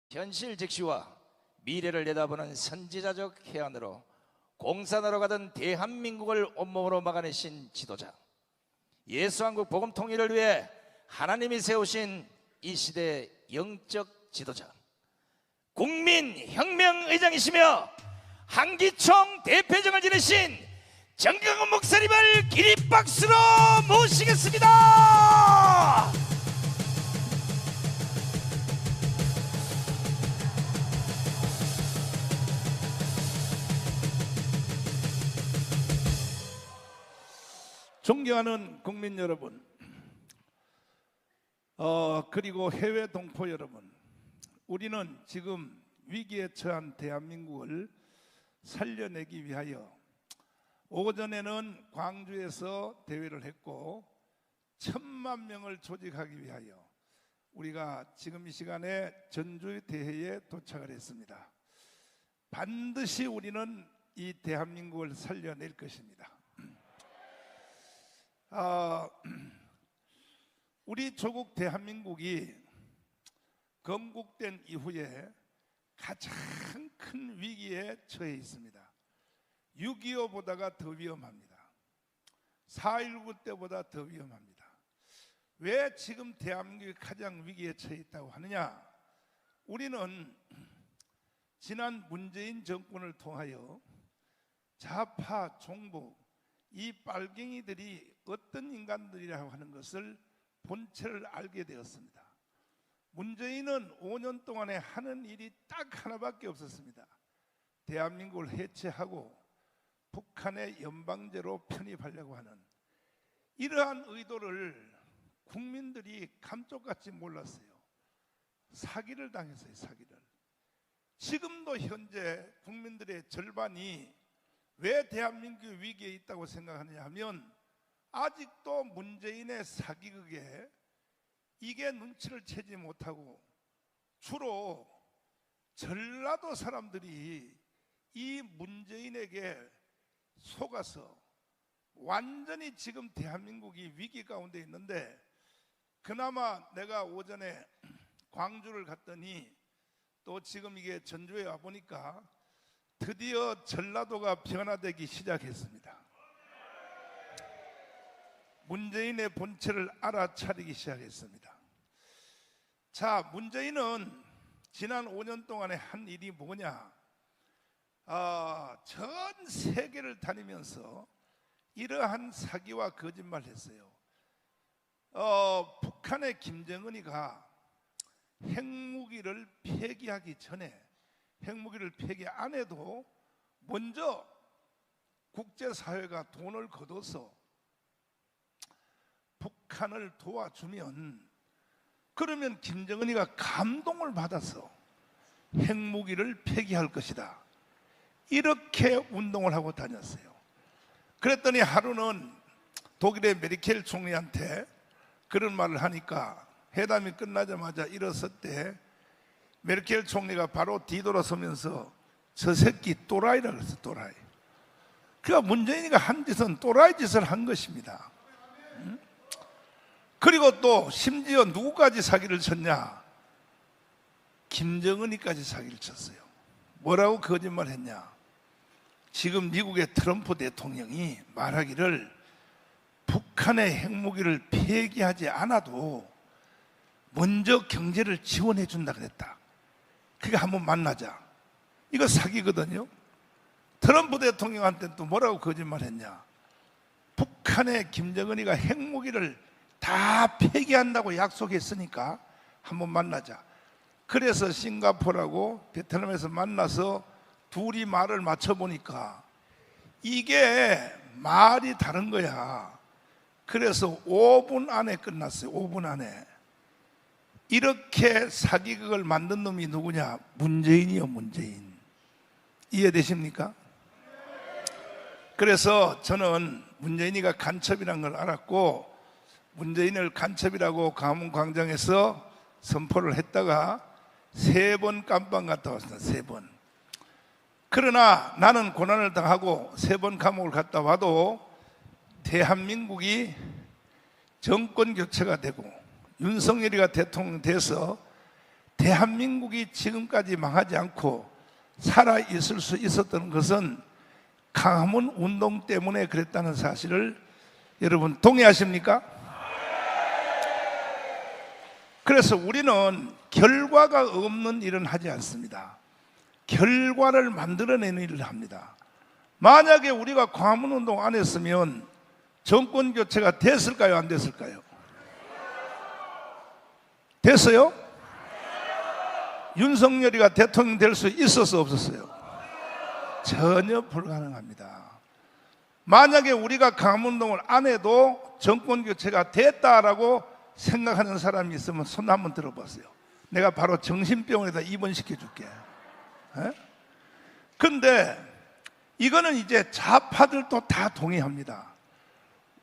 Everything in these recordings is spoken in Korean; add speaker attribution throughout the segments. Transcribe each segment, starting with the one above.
Speaker 1: 현실 즉시와 미래를 내다보는 선지자적 해안으로 공산으로 가던 대한민국을 온몸으로 막아내신 지도자, 예수한국 복음 통일을 위해 하나님이 세우신 이 시대의 영적 지도자, 국민혁명의장이시며 한기총 대표장을 지내신 정경훈 목사님을 기립박수로 모시겠습니다.
Speaker 2: 존경하는 국민 여러분, 그리고 해외 동포 여러분, 우리는 지금 위기에 처한 대한민국을 살려내기 위하여 오전에는 광주에서 대회를 했고 1000만 명을 조직하기 위하여 우리가 지금 이 시간에 전주 대회에 도착을 했습니다. 반드시 우리는 이 대한민국을 살려낼 것입니다. 우리 조국 대한민국이 건국된 이후에 가장 큰 위기에 처해 있습니다. 6.25보다가 더 위험합니다. 4.19 때보다 더 위험합니다. 왜 지금 대한민국이 가장 위기에 처해 있다고 하느냐? 우리는 지난 문재인 정권을 통하여 좌파, 종북, 이 빨갱이들이 어떤 인간들이라고 하는 것을 본체를 알게 되었습니다. 문재인은 5년 동안에 하는 일이 딱 하나밖에 없었습니다. 대한민국을 해체하고 북한의 연방제로 편입하려고 하는 이러한 의도를 국민들이 감쪽같이 몰랐어요. 사기를 당했어요. 사기를. 지금도 현재 국민들의 절반이 왜 대한민국이 위기에 있다고 생각하느냐 하면 아직도 문재인의 사기극에 이게 눈치를 채지 못하고 주로 전라도 사람들이 이 문재인에게 속아서 완전히 지금 대한민국이 위기 가운데 있는데, 그나마 내가 오전에 광주를 갔더니 또 지금 이게 전주에 와보니까 드디어 전라도가 변화되기 시작했습니다. 문재인의 본체를 알아차리기 시작했습니다. 자, 문재인은 지난 5년 동안에 한 일이 뭐냐? 전 세계를 다니면서 이러한 사기와 거짓말을 했어요. 북한의 김정은이가 핵무기를 폐기하기 전에, 핵무기를 폐기 안 해도 먼저 국제사회가 돈을 걷어서 북한을 도와주면, 그러면 김정은이가 감동을 받아서 핵무기를 폐기할 것이다, 이렇게 운동을 하고 다녔어요. 그랬더니 하루는 독일의 메르켈 총리한테 그런 말을 하니까 회담이 끝나자마자 일어섰대. 메르켈 총리가 바로 뒤돌아서면서 저 새끼 또라이라고 했어. 또라이. 그러니까 문재인이가 한 짓은 또라이 짓을 한 것입니다. 그리고 또 심지어 누구까지 사기를 쳤냐? 김정은이까지 사기를 쳤어요. 뭐라고 거짓말했냐? 지금 미국의 트럼프 대통령이 말하기를 북한의 핵무기를 폐기하지 않아도 먼저 경제를 지원해 준다 그랬다. 그러니까 한번 만나자. 이거 사기거든요. 트럼프 대통령한테 또 뭐라고 거짓말했냐? 북한의 김정은이가 핵무기를 다 폐기한다고 약속했으니까 한번 만나자. 그래서 싱가포르하고 베트남에서 만나서 둘이 말을 맞춰보니까 이게 말이 다른 거야. 그래서 5분 안에 끝났어요. 5분 안에. 이렇게 사기극을 만든 놈이 누구냐? 문재인이요, 문재인. 이해되십니까? 그래서 저는 문재인이가 간첩이라는 걸 알았고, 문재인을 간첩이라고 광화문광장에서 선포를 했다가 3번 깜빵 갔다 왔습니다. 3번. 그러나 나는 고난을 당하고 3번 감옥을 갔다 와도 대한민국이 정권 교체가 되고 윤석열이가 대통령 돼서 대한민국이 지금까지 망하지 않고 살아 있을 수 있었던 것은 강화문 운동 때문에 그랬다는 사실을 여러분 동의하십니까? 그래서 우리는 결과가 없는 일은 하지 않습니다. 결과를 만들어내는 일을 합니다. 만약에 우리가 광화문 운동 안 했으면 정권 교체가 됐을까요? 안 됐을까요? 됐어요? 윤석열이가 대통령 될 수 있었어 없었어요? 전혀 불가능합니다. 만약에 우리가 광화문 운동을 안 해도 정권 교체가 됐다라고 생각하는 사람이 있으면 손 한번 들어보세요. 내가 바로 정신병원에다 입원시켜 줄게. 근데 이거는 이제 좌파들도 다 동의합니다.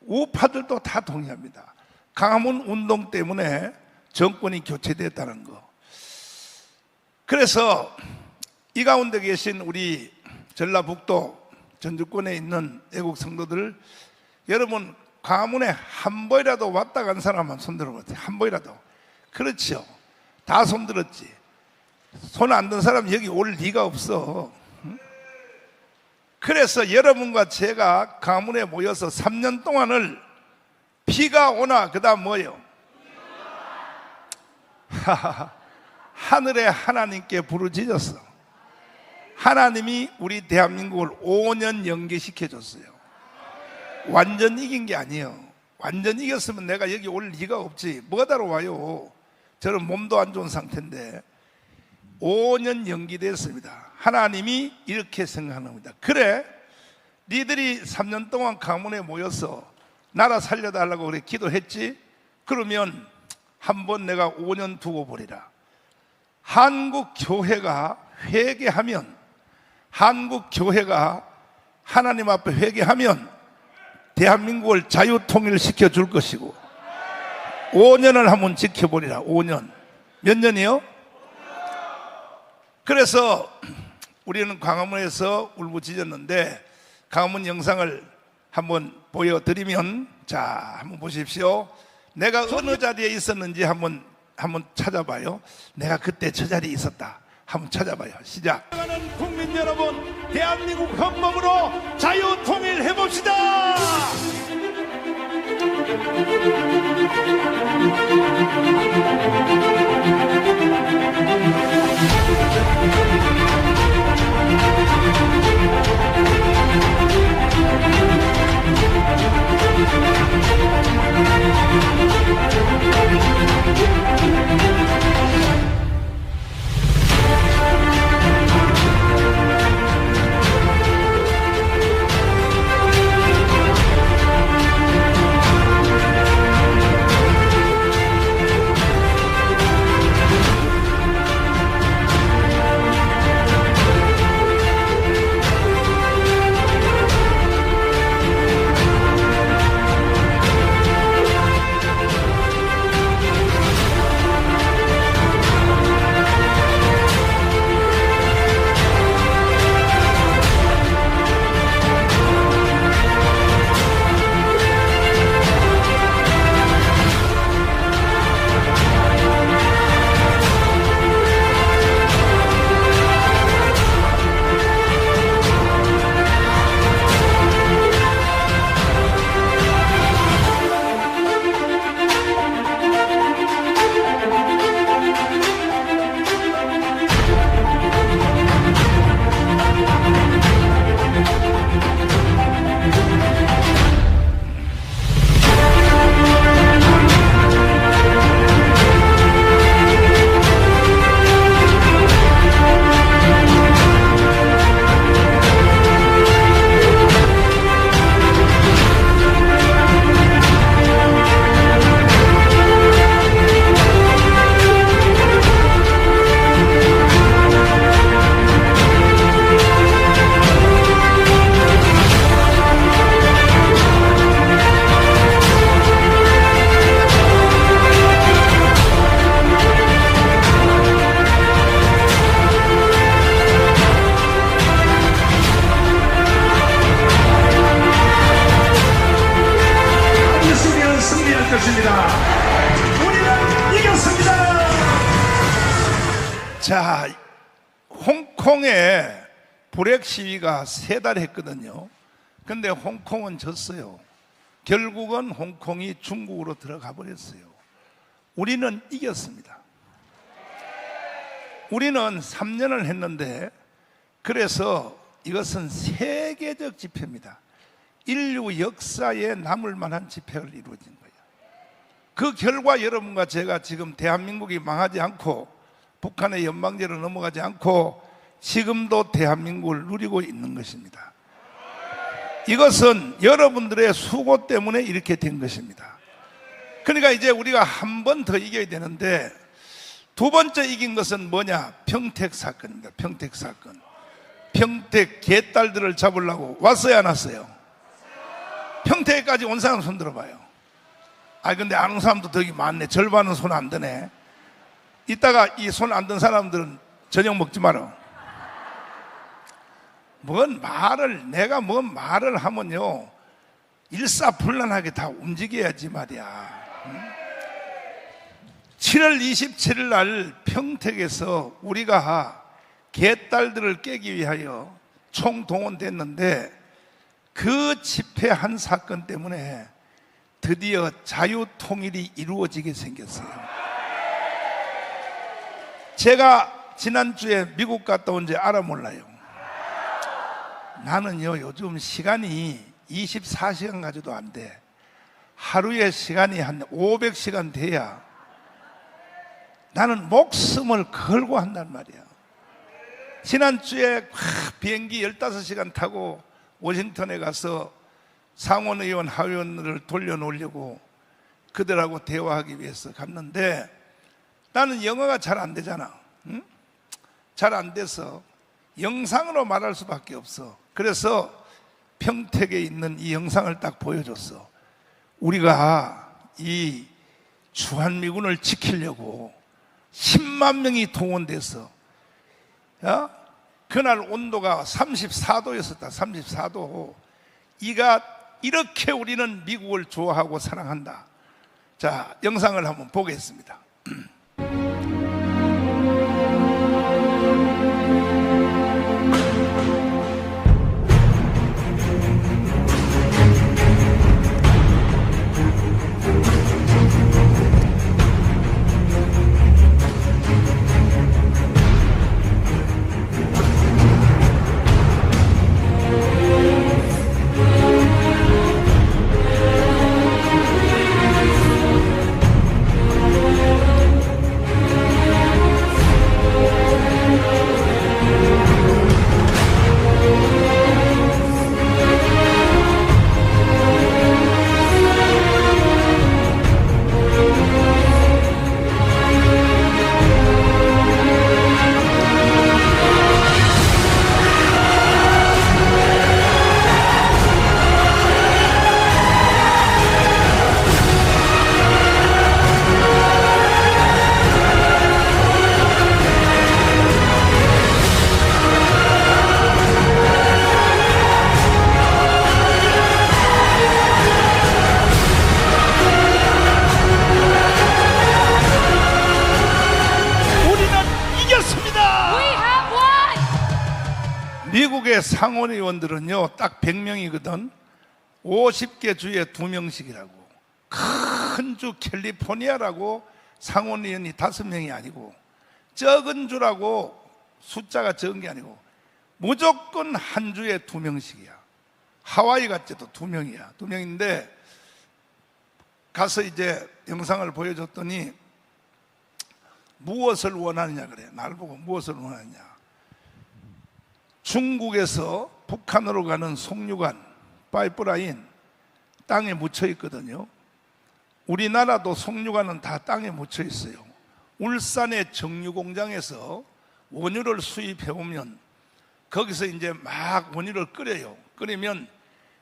Speaker 2: 우파들도 다 동의합니다. 광화문 운동 때문에 정권이 교체됐다는 거. 그래서 이 가운데 계신 우리 전라북도 전주권에 있는 애국 성도들, 여러분 광화문에 한 번이라도 왔다 간 사람만 손 들어보세요. 한 번이라도. 그렇죠. 다 손 들었지. 손 안 든 사람 여기 올 리가 없어. 그래서 여러분과 제가 광화문에 모여서 3년 동안을 비가 오나 그 다음 뭐예요? 하늘의 하나님께 부르짖었어. 하나님이 우리 대한민국을 5년 연기시켜줬어요. 완전 이긴 게 아니에요. 완전 이겼으면 내가 여기 올 리가 없지. 뭐하러 와요? 저는 몸도 안 좋은 상태인데 5년 연기됐습니다. 하나님이 이렇게 생각합니다. 그래, 니들이 3년 동안 강문에 모여서 나라 살려달라고 그래 기도했지? 그러면 한번 내가 5년 두고 보리라. 한국 교회가 회개하면, 한국 교회가 하나님 앞에 회개하면 대한민국을 자유통일시켜 줄 것이고 5년을 한번 지켜보리라. 5년. 몇 년이요? 그래서 우리는 광화문에서 울부짖었는데 광화문 영상을 한번 보여드리면, 자, 한번 보십시오. 내가 어느 자리에 있었는지 한번 찾아봐요. 내가 그때 저 자리에 있었다. 한번 찾아봐요. 시작.
Speaker 3: 국민 여러분, 대한민국 헌법으로 자유 통일해 봅시다.
Speaker 2: 홍콩에 불행 시위가 3달 했거든요. 근데 홍콩은 졌어요. 결국은 홍콩이 중국으로 들어가 버렸어요. 우리는 이겼습니다. 우리는 3년을 했는데, 그래서 이것은 세계적 집회입니다. 인류 역사에 남을 만한 집회를 이루어진 거예요. 그 결과 여러분과 제가 지금 대한민국이 망하지 않고 북한의 연방제로 넘어가지 않고 지금도 대한민국을 누리고 있는 것입니다. 이것은 여러분들의 수고 때문에 이렇게 된 것입니다. 그러니까 이제 우리가 한 번 더 이겨야 되는데, 두 번째 이긴 것은 뭐냐? 평택 사건입니다. 평택 사건. 평택 개딸들을 잡으려고 왔어요, 안 왔어요? 평택까지 온 사람 손 들어봐요. 근데 안 온 사람도 되게 많네. 절반은 손 안 드네. 이따가 이 손 안 든 사람들은 저녁 먹지 마라. 내가 뭔 말을 하면요, 일사불란하게 다 움직여야지 말이야. 7월 27일 날 평택에서 우리가 개딸들을 깨기 위하여 총동원됐는데, 그 집회 한 사건 때문에 드디어 자유통일이 이루어지게 생겼어요. 제가 지난주에 미국 갔다 온 지 알아 몰라요. 나는요, 요즘 시간이 24시간 가지도 안 돼. 하루에 시간이 한 500시간 돼야 나는 목숨을 걸고 한단 말이야. 지난주에 비행기 15시간 타고 워싱턴에 가서 상원의원, 하원을 돌려놓으려고 그들하고 대화하기 위해서 갔는데, 나는 영어가 잘 안 되잖아. 응? 잘 안 돼서 영상으로 말할 수밖에 없어. 그래서 평택에 있는 이 영상을 딱 보여줬어. 우리가 이 주한미군을 지키려고 10만 명이 동원돼서, 그날 온도가 34도였었다. 34도. 이렇게 우리는 미국을 좋아하고 사랑한다. 자, 영상을 한번 보겠습니다. 미국의 상원의원들은요, 딱 100명이거든. 50개 주에 2명씩이라고. 큰 주 캘리포니아라고 상원의원이 5명이 아니고, 적은 주라고 숫자가 적은 게 아니고 무조건 한 주에 2명씩이야. 하와이 같지도 2명이야. 2명인데 가서 이제 영상을 보여줬더니 무엇을 원하느냐 그래. 나를 보고 무엇을 원하느냐. 중국에서 북한으로 가는 송유관 파이프라인 땅에 묻혀 있거든요. 우리나라도 송유관은 다 땅에 묻혀 있어요. 울산의 정유공장에서 원유를 수입해 오면 거기서 이제 막 원유를 끓여요. 끓이면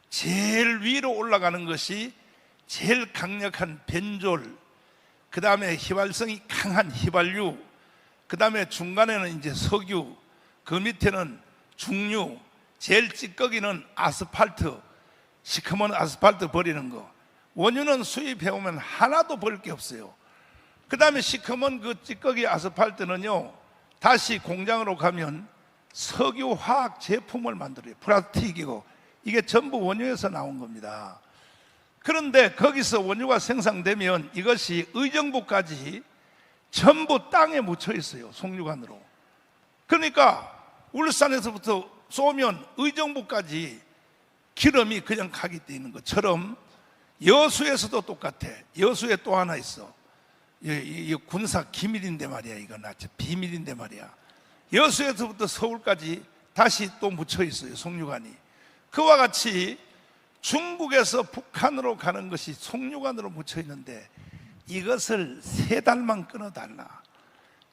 Speaker 2: 제일 위로 올라가는 것이 제일 강력한 벤졸, 그 다음에 휘발성이 강한 휘발유, 그 다음에 중간에는 이제 석유, 그 밑에는 중유, 제일 찌꺼기는 아스팔트, 시커먼 아스팔트 버리는 거. 원유는 수입해 오면 하나도 버릴 게 없어요. 그 다음에 시커먼 그 찌꺼기 아스팔트는요, 다시 공장으로 가면 석유 화학 제품을 만들어요. 플라스틱이고 이게 전부 원유에서 나온 겁니다. 그런데 거기서 원유가 생산되면 이것이 의정부까지 전부 땅에 묻혀 있어요. 송유관으로. 그러니까 울산에서부터 쏘면 의정부까지 기름이 그냥 가게 돼 있는 것처럼 여수에서도 똑같아. 여수에 또 하나 있어. 이 군사 기밀인데 말이야. 이건 아주 비밀인데 말이야. 여수에서부터 서울까지 다시 또 묻혀 있어요. 송유관이. 그와 같이 중국에서 북한으로 가는 것이 송유관으로 묻혀 있는데 이것을 3달만 끊어달라.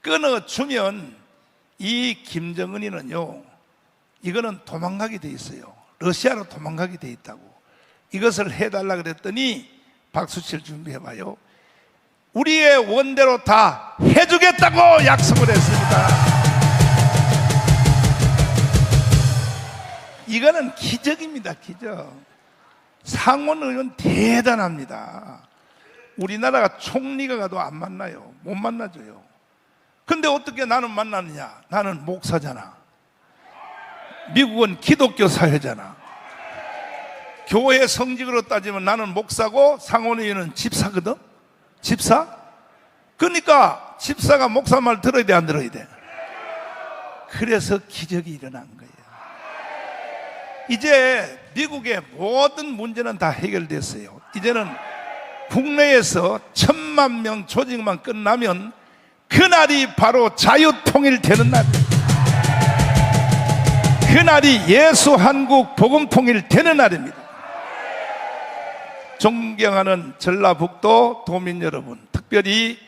Speaker 2: 끊어주면 이 김정은이는요, 이거는 도망가게 돼 있어요. 러시아로 도망가게 돼 있다고. 이것을 해달라 그랬더니 박수칠 준비해봐요. 우리의 원대로 다 해주겠다고 약속을 했습니다. 이거는 기적입니다. 기적. 상원 의원 대단합니다. 우리나라가 총리가 가도 안 만나요. 못 만나줘요. 근데 어떻게 나는 만나느냐? 나는 목사잖아. 미국은 기독교 사회잖아. 교회 성직으로 따지면 나는 목사고 상원의원은 집사거든. 집사? 그러니까 집사가 목사 말 들어야 돼, 안 들어야 돼? 그래서 기적이 일어난 거예요. 이제 미국의 모든 문제는 다 해결됐어요. 이제는 국내에서 1000만 명 조직만 끝나면 그날이 바로 자유통일되는 날이에요. 그날이 예수 한국 복음통일 되는 날입니다. 존경하는 전라북도 도민 여러분, 특별히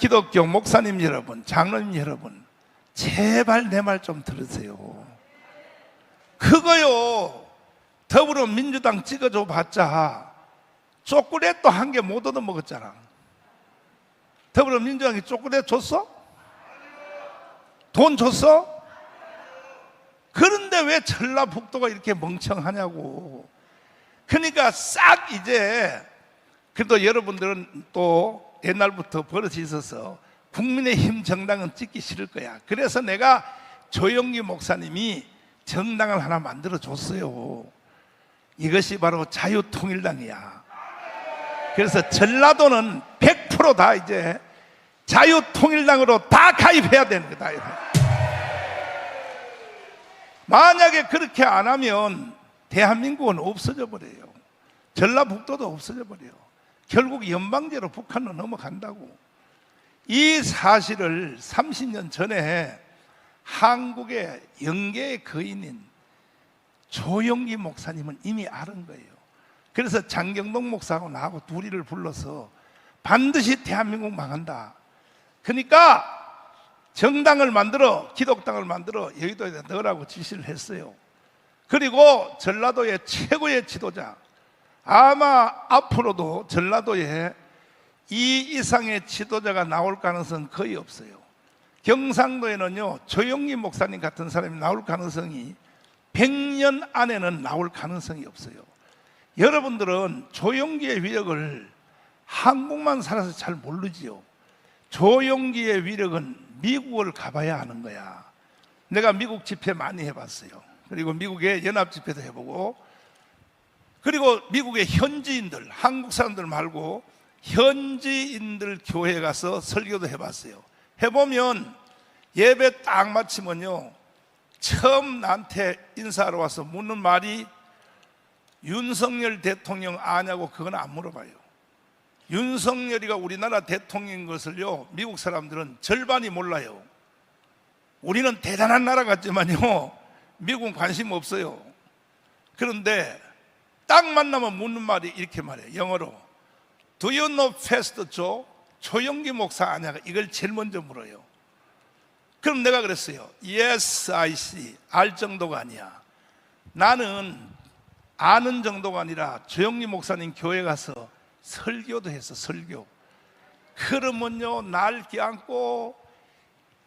Speaker 2: 기독교 목사님 여러분, 장로님 여러분, 제발 내 말 좀 들으세요. 그거요, 더불어민주당 찍어줘 봤자 초콜릿도 한 개 못 얻어 먹었잖아. 더불어민주당이 초콜릿 줬어? 돈 줬어? 그런데 왜 전라북도가 이렇게 멍청하냐고. 그러니까 싹 이제, 그래도 여러분들은 또 옛날부터 버릇이 있어서 국민의힘 정당은 찍기 싫을 거야. 그래서 내가 조영기 목사님이 정당을 하나 만들어 줬어요. 이것이 바로 자유통일당이야. 그래서 전라도는 100% 다 이제 자유통일당으로 다 가입해야 되는 거다. 만약에 그렇게 안 하면 대한민국은 없어져 버려요. 전라북도도 없어져 버려요. 결국 연방제로 북한으로 넘어간다고. 이 사실을 30년 전에 한국의 영계의 거인인 조영기 목사님은 이미 아는 거예요. 그래서 장경동 목사하고 나하고 둘이를 불러서 반드시 대한민국 망한다. 그러니까 정당을 만들어, 기독당을 만들어 여의도에 넣으라고 지시를 했어요. 그리고 전라도의 최고의 지도자, 아마 앞으로도 전라도에 이 이상의 지도자가 나올 가능성은 거의 없어요. 경상도에는요, 조영기 목사님 같은 사람이 나올 가능성이 100년 안에는 나올 가능성이 없어요. 여러분들은 조영기의 위력을 한국만 살아서 잘 모르지요. 조영기의 위력은 미국을 가봐야 아는 거야. 내가 미국 집회 많이 해봤어요. 그리고 미국의 연합 집회도 해보고, 그리고 미국의 현지인들, 한국 사람들 말고 현지인들 교회에 가서 설교도 해봤어요. 해보면 예배 딱 마치면요, 처음 나한테 인사하러 와서 묻는 말이 윤석열 대통령 아냐고. 그건 안 물어봐요. 윤석열이가 우리나라 대통령인 것을요, 미국 사람들은 절반이 몰라요. 우리는 대단한 나라 같지만요, 미국은 관심 없어요. 그런데 딱 만나면 묻는 말이 이렇게 말해요. 영어로 Do you know Pastor Joe? 조영기 목사 아냐가. 이걸 제일 먼저 물어요. 그럼 내가 그랬어요. Yes, I see. 알 정도가 아니야. 나는 아는 정도가 아니라 조영기 목사님 교회 가서 설교도 했어. 설교. 그러면요, 날 껴안고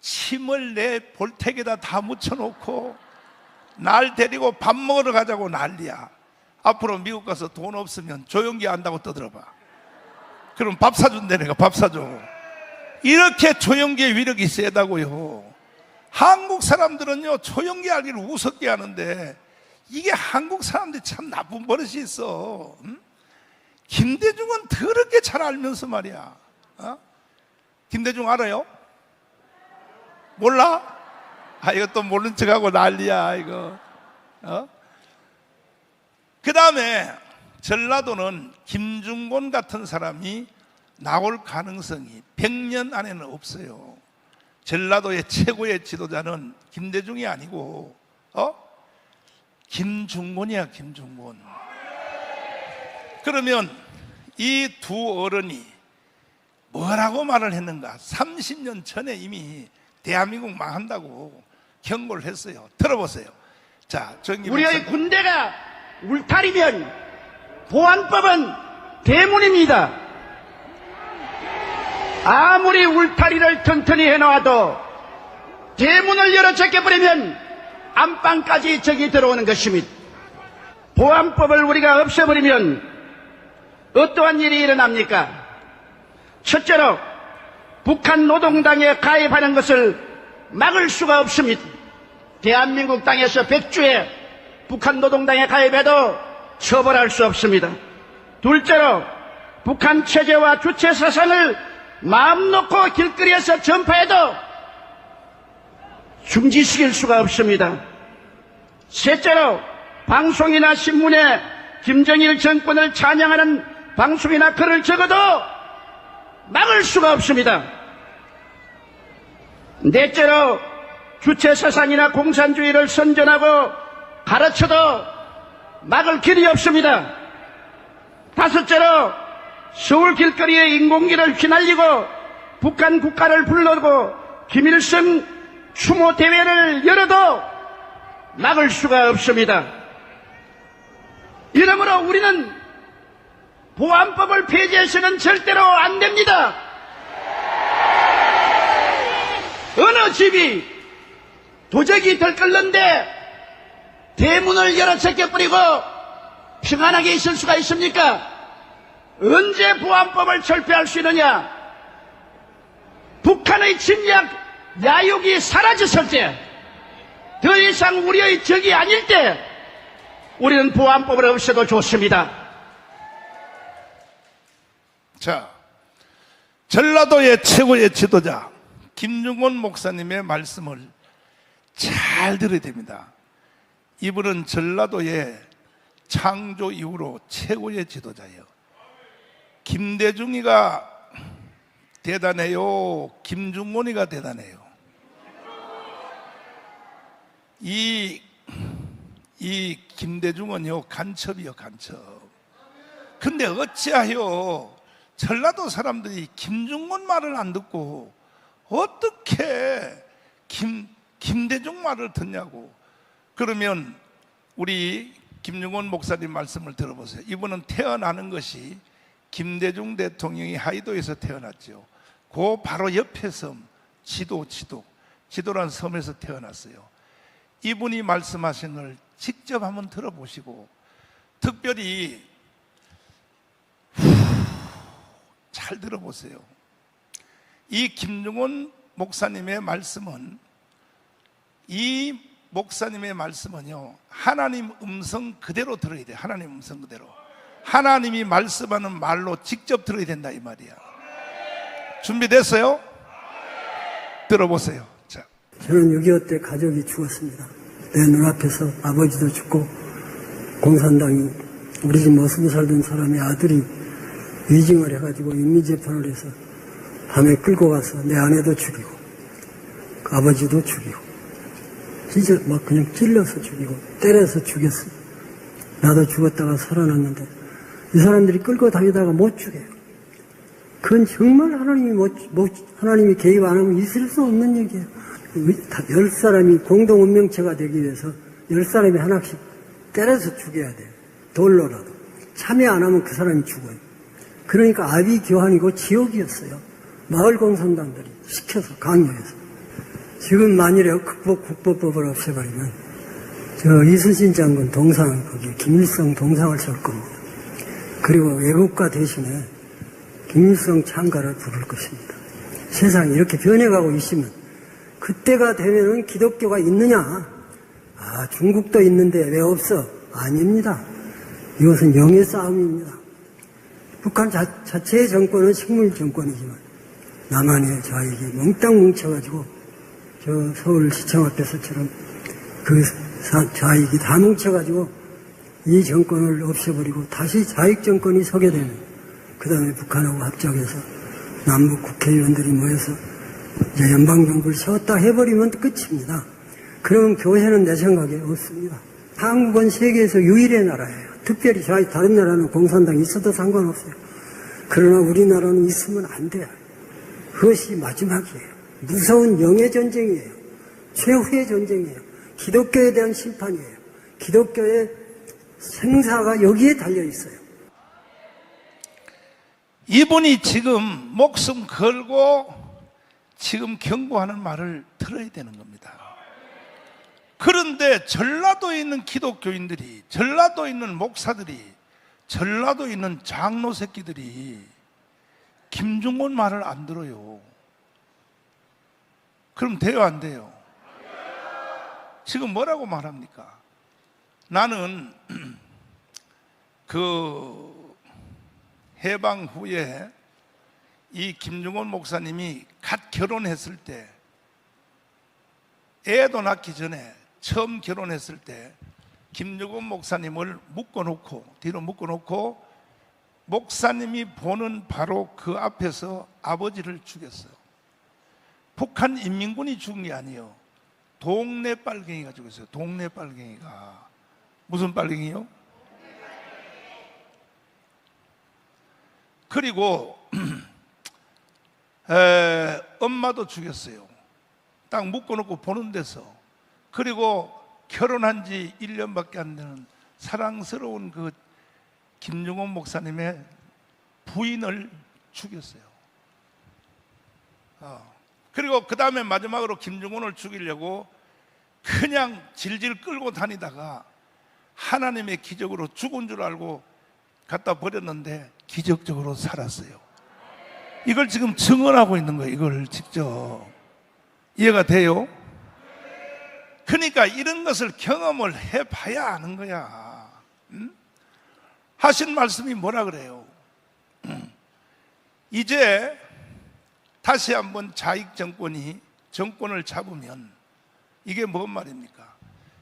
Speaker 2: 침을 내 볼택에다 다 묻혀놓고 날 데리고 밥 먹으러 가자고 난리야. 앞으로 미국 가서 돈 없으면 조영기 안다고 떠들어봐. 그럼 밥 사준대. 내가 밥 사줘. 이렇게 조영기의 위력이 세다고요. 한국 사람들은요, 조영기 알기를 우습게 하는데 이게 한국 사람들이 참 나쁜 버릇이 있어. 김대중은 더럽게 잘 알면서 말이야. 김대중 알아요? 몰라? 이것도 모른 척하고 난리야 이거. 그 다음에 전라도는 김중곤 같은 사람이 나올 가능성이 100년 안에는 없어요. 전라도의 최고의 지도자는 김대중이 아니고 김중곤이야, 김중곤. 그러면 이 두 어른이 뭐라고 말을 했는가? 30년 전에 이미 대한민국 망한다고 경고를 했어요. 들어보세요. 자,
Speaker 4: 우리의 군대가 울타리면 보안법은 대문입니다. 아무리 울타리를 튼튼히 해놓아도 대문을 열어 제껴버리면 안방까지 적이 들어오는 것입니다. 보안법을 우리가 없애버리면 어떠한 일이 일어납니까? 첫째로 북한 노동당에 가입하는 것을 막을 수가 없습니다. 대한민국 땅에서 100주에 북한 노동당에 가입해도 처벌할 수 없습니다. 둘째로 북한 체제와 주체 사상을 마음 놓고 길거리에서 전파해도 중지시킬 수가 없습니다. 셋째로 방송이나 신문에 김정일 정권을 찬양하는 방송이나 글을 적어도 막을 수가 없습니다. 넷째로 주체 사상이나 공산주의를 선전하고 가르쳐도 막을 길이 없습니다. 다섯째로 서울 길거리에 인공기를 휘날리고 북한 국가를 불러고 김일성 추모 대회를 열어도 막을 수가 없습니다. 이러므로 우리는 보안법을 폐지해서는 절대로 안 됩니다. 어느 집이 도적이 들끓는데 대문을 열어 제껴버리고 평안하게 있을 수가 있습니까? 언제 보안법을 철폐할 수 있느냐? 북한의 침략 야욕이 사라졌을 때, 더 이상 우리의 적이 아닐 때 우리는 보안법을 없애도 좋습니다.
Speaker 2: 자, 전라도의 최고의 지도자 김중곤 목사님의 말씀을 잘 들어야 됩니다. 이분은 전라도의 창조 이후로 최고의 지도자예요. 김대중이가 대단해요? 김중곤이가 대단해요? 이 김대중은요, 간첩이요, 간첩. 근데 어찌하여 전라도 사람들이 김중곤 말을 안 듣고 어떻게 김대중 말을 듣냐고. 그러면 우리 김중곤 목사님 말씀을 들어보세요. 이분은 태어나는 것이 김대중 대통령이 하이도에서 태어났죠. 그 바로 옆에 섬 지도란 섬에서 태어났어요. 이분이 말씀하신 걸 직접 한번 들어보시고, 특별히 잘 들어보세요. 이 김중곤 목사님의 말씀은, 이 목사님의 말씀은요, 하나님 음성 그대로 들어야 돼요. 하나님 음성 그대로. 하나님이 말씀하는 말로 직접 들어야 된다 이 말이야. 준비됐어요? 들어보세요. 자,
Speaker 5: 저는 6.25 때 가족이 죽었습니다. 내 눈앞에서 아버지도 죽고, 공산당이 우리 집 모습을 살던 사람의 아들이 위증을 해가지고 인민재판을 해서 밤에 끌고 가서 내 아내도 죽이고 아버지도 죽이고, 진짜 막 그냥 찔러서 죽이고 때려서 죽였어. 나도 죽었다가 살아났는데 이 사람들이 끌고 다니다가 못 죽여요. 그건 정말 하나님이 개입 안 하면 있을 수 없는 얘기예요. 10사람이 공동 운명체가 되기 위해서 10사람이 하나씩 때려서 죽여야 돼요. 돌로라도. 참여 안 하면 그 사람이 죽어요. 그러니까 아비 교환이고 지옥이었어요. 마을 공산당들이 시켜서 강요해서. 지금 만일에 국보법을 없애버리면 이순신 장군 동상, 거기에 김일성 동상을 설 겁니다. 그리고 애국가 대신에 김일성 찬가를 부를 것입니다. 세상이 이렇게 변해가고 있으면 그때가 되면은 기독교가 있느냐? 아, 중국도 있는데 왜 없어? 아닙니다. 이것은 영의 싸움입니다. 북한 자체의 정권은 식물 정권이지만 남한의 좌익이 몽땅 뭉쳐가지고 저 서울시청 앞에서처럼 그 좌익이 다 뭉쳐가지고 이 정권을 없애버리고 다시 좌익 정권이 서게 되면 그 다음에 북한하고 합작해서 남북 국회의원들이 모여서 이제 연방정부를 세웠다 해버리면 끝입니다. 그러면 교회는 내 생각에 없습니다. 한국은 세계에서 유일의 나라예요. 특별히 다른 나라는 공산당이 있어도 상관없어요. 그러나 우리나라는 있으면 안 돼요. 그것이 마지막이에요. 무서운 영의 전쟁이에요. 최후의 전쟁이에요. 기독교에 대한 심판이에요. 기독교의 생사가 여기에 달려 있어요.
Speaker 2: 이분이 지금 목숨 걸고 지금 경고하는 말을 들어야 되는 겁니다. 그런데 전라도에 있는 기독교인들이, 전라도에 있는 목사들이, 전라도에 있는 장로 새끼들이 김중곤 말을 안 들어요. 그럼 돼요, 안 돼요? 지금 뭐라고 말합니까? 나는 그 해방 후에 이 김중곤 목사님이 갓 결혼했을 때, 애도 낳기 전에 처음 결혼했을 때 김중곤 목사님을 묶어놓고, 뒤로 묶어놓고 목사님이 보는 바로 그 앞에서 아버지를 죽였어요. 북한 인민군이 죽은 게 아니에요. 동네 빨갱이가 죽였어요. 동네 빨갱이가. 무슨 빨갱이요? 그리고 엄마도 죽였어요. 딱 묶어놓고 보는 데서. 그리고 결혼한 지 1년밖에 안 되는 사랑스러운 그 김중곤 목사님의 부인을 죽였어요. 그리고 그 다음에 마지막으로 김중곤을 죽이려고 그냥 질질 끌고 다니다가 하나님의 기적으로 죽은 줄 알고 갖다 버렸는데 기적적으로 살았어요. 이걸 지금 증언하고 있는 거예요. 이걸 직접. 이해가 돼요? 그러니까 이런 것을 경험을 해봐야 아는 거야. 응? 하신 말씀이 뭐라 그래요? 이제 다시 한번 좌익 정권이 정권을 잡으면 이게 뭔 말입니까?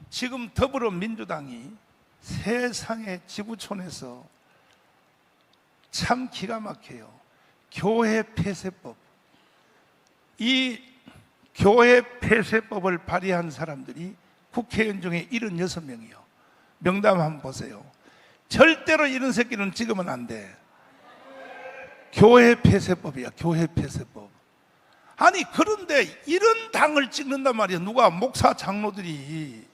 Speaker 2: 지금 더불어민주당이 세상의 지구촌에서 참 기가 막혀요. 교회 폐쇄법. 이 교회 폐쇄법을 발의한 사람들이 국회의원 중에 76명이요. 명단 한번 보세요. 절대로 이런 새끼는 찍으면 안 돼. 교회 폐쇄법이야. 교회 폐쇄법. 아니 그런데 이런 당을 찍는단 말이야. 누가? 목사 장로들이.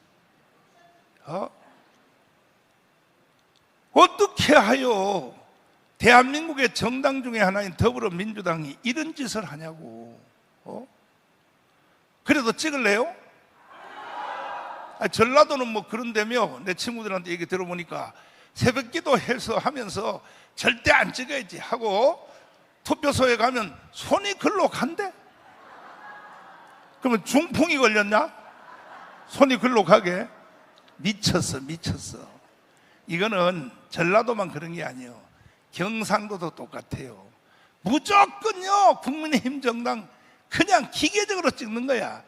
Speaker 2: 어떻게 하여 대한민국의 정당 중에 하나인 더불어민주당이 이런 짓을 하냐고. 그래도 찍을래요? 전라도는 뭐 그런데며 내 친구들한테 얘기 들어보니까 새벽기도 해서 하면서 절대 안 찍어야지 하고 투표소에 가면 손이 글로 간대. 그러면 중풍이 걸렸냐? 손이 글로 가게? 미쳤어. 이거는 전라도만 그런 게 아니에요. 경상도도 똑같아요. 무조건요 국민의힘 정당 그냥 기계적으로 찍는 거야.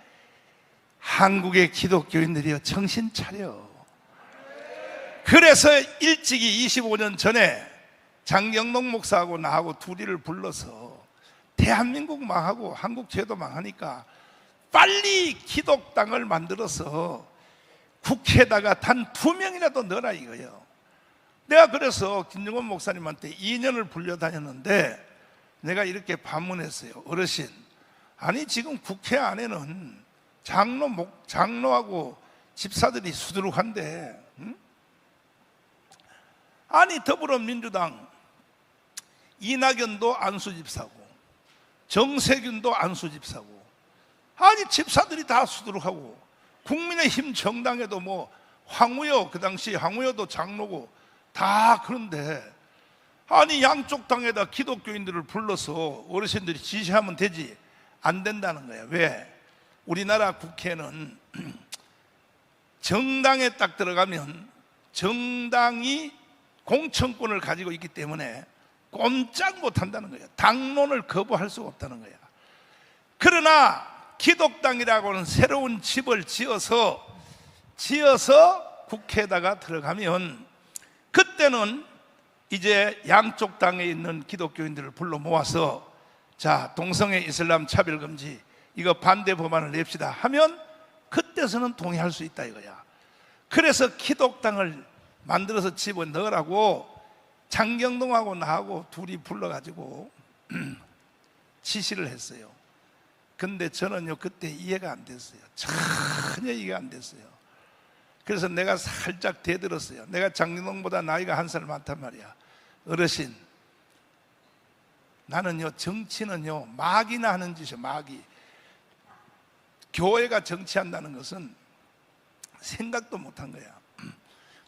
Speaker 2: 한국의 기독교인들이요 정신 차려. 그래서 일찍이 25년 전에 장경동 목사하고 나하고 둘이를 불러서 대한민국 망하고 한국 제도 망하니까 빨리 기독당을 만들어서 국회에다가 단 2명이라도 넣어라 이거예요. 내가 그래서 김중곤 목사님한테 2년을 불려다녔는데 내가 이렇게 반문했어요. 어르신, 아니 지금 국회 안에는 장로하고 집사들이 수두룩한데, 응? 아니 더불어민주당 이낙연도 안수집사고 정세균도 안수집사고, 아니 집사들이 다 수두룩하고, 국민의힘 정당에도 뭐 황우여, 그 당시 황우여도 장로고 다 그런데, 아니 양쪽 당에다 기독교인들을 불러서 어르신들이 지시하면 되지. 안 된다는 거예요. 왜? 우리나라 국회는 정당에 딱 들어가면 정당이 공천권을 가지고 있기 때문에 꼼짝 못한다는 거예요. 당론을 거부할 수가 없다는 거예요. 그러나 기독당이라고는 새로운 집을 지어서 국회에다가 들어가면 그때는 이제 양쪽 당에 있는 기독교인들을 불러 모아서 자, 동성애 이슬람 차별금지 이거 반대 법안을 냅시다 하면 그때서는 동의할 수 있다 이거야. 그래서 기독당을 만들어서 집어넣으라고 장경동하고 나하고 둘이 불러가지고 지시를 했어요. 근데 저는요 그때 이해가 안 됐어요. 전혀 이해가 안 됐어요. 그래서 내가 살짝 대들었어요. 내가 장경동보다 나이가 한 살 많단 말이야. 어르신, 나는요 정치는요 마귀나 하는 짓이에요. 마귀. 교회가 정치한다는 것은 생각도 못한 거야.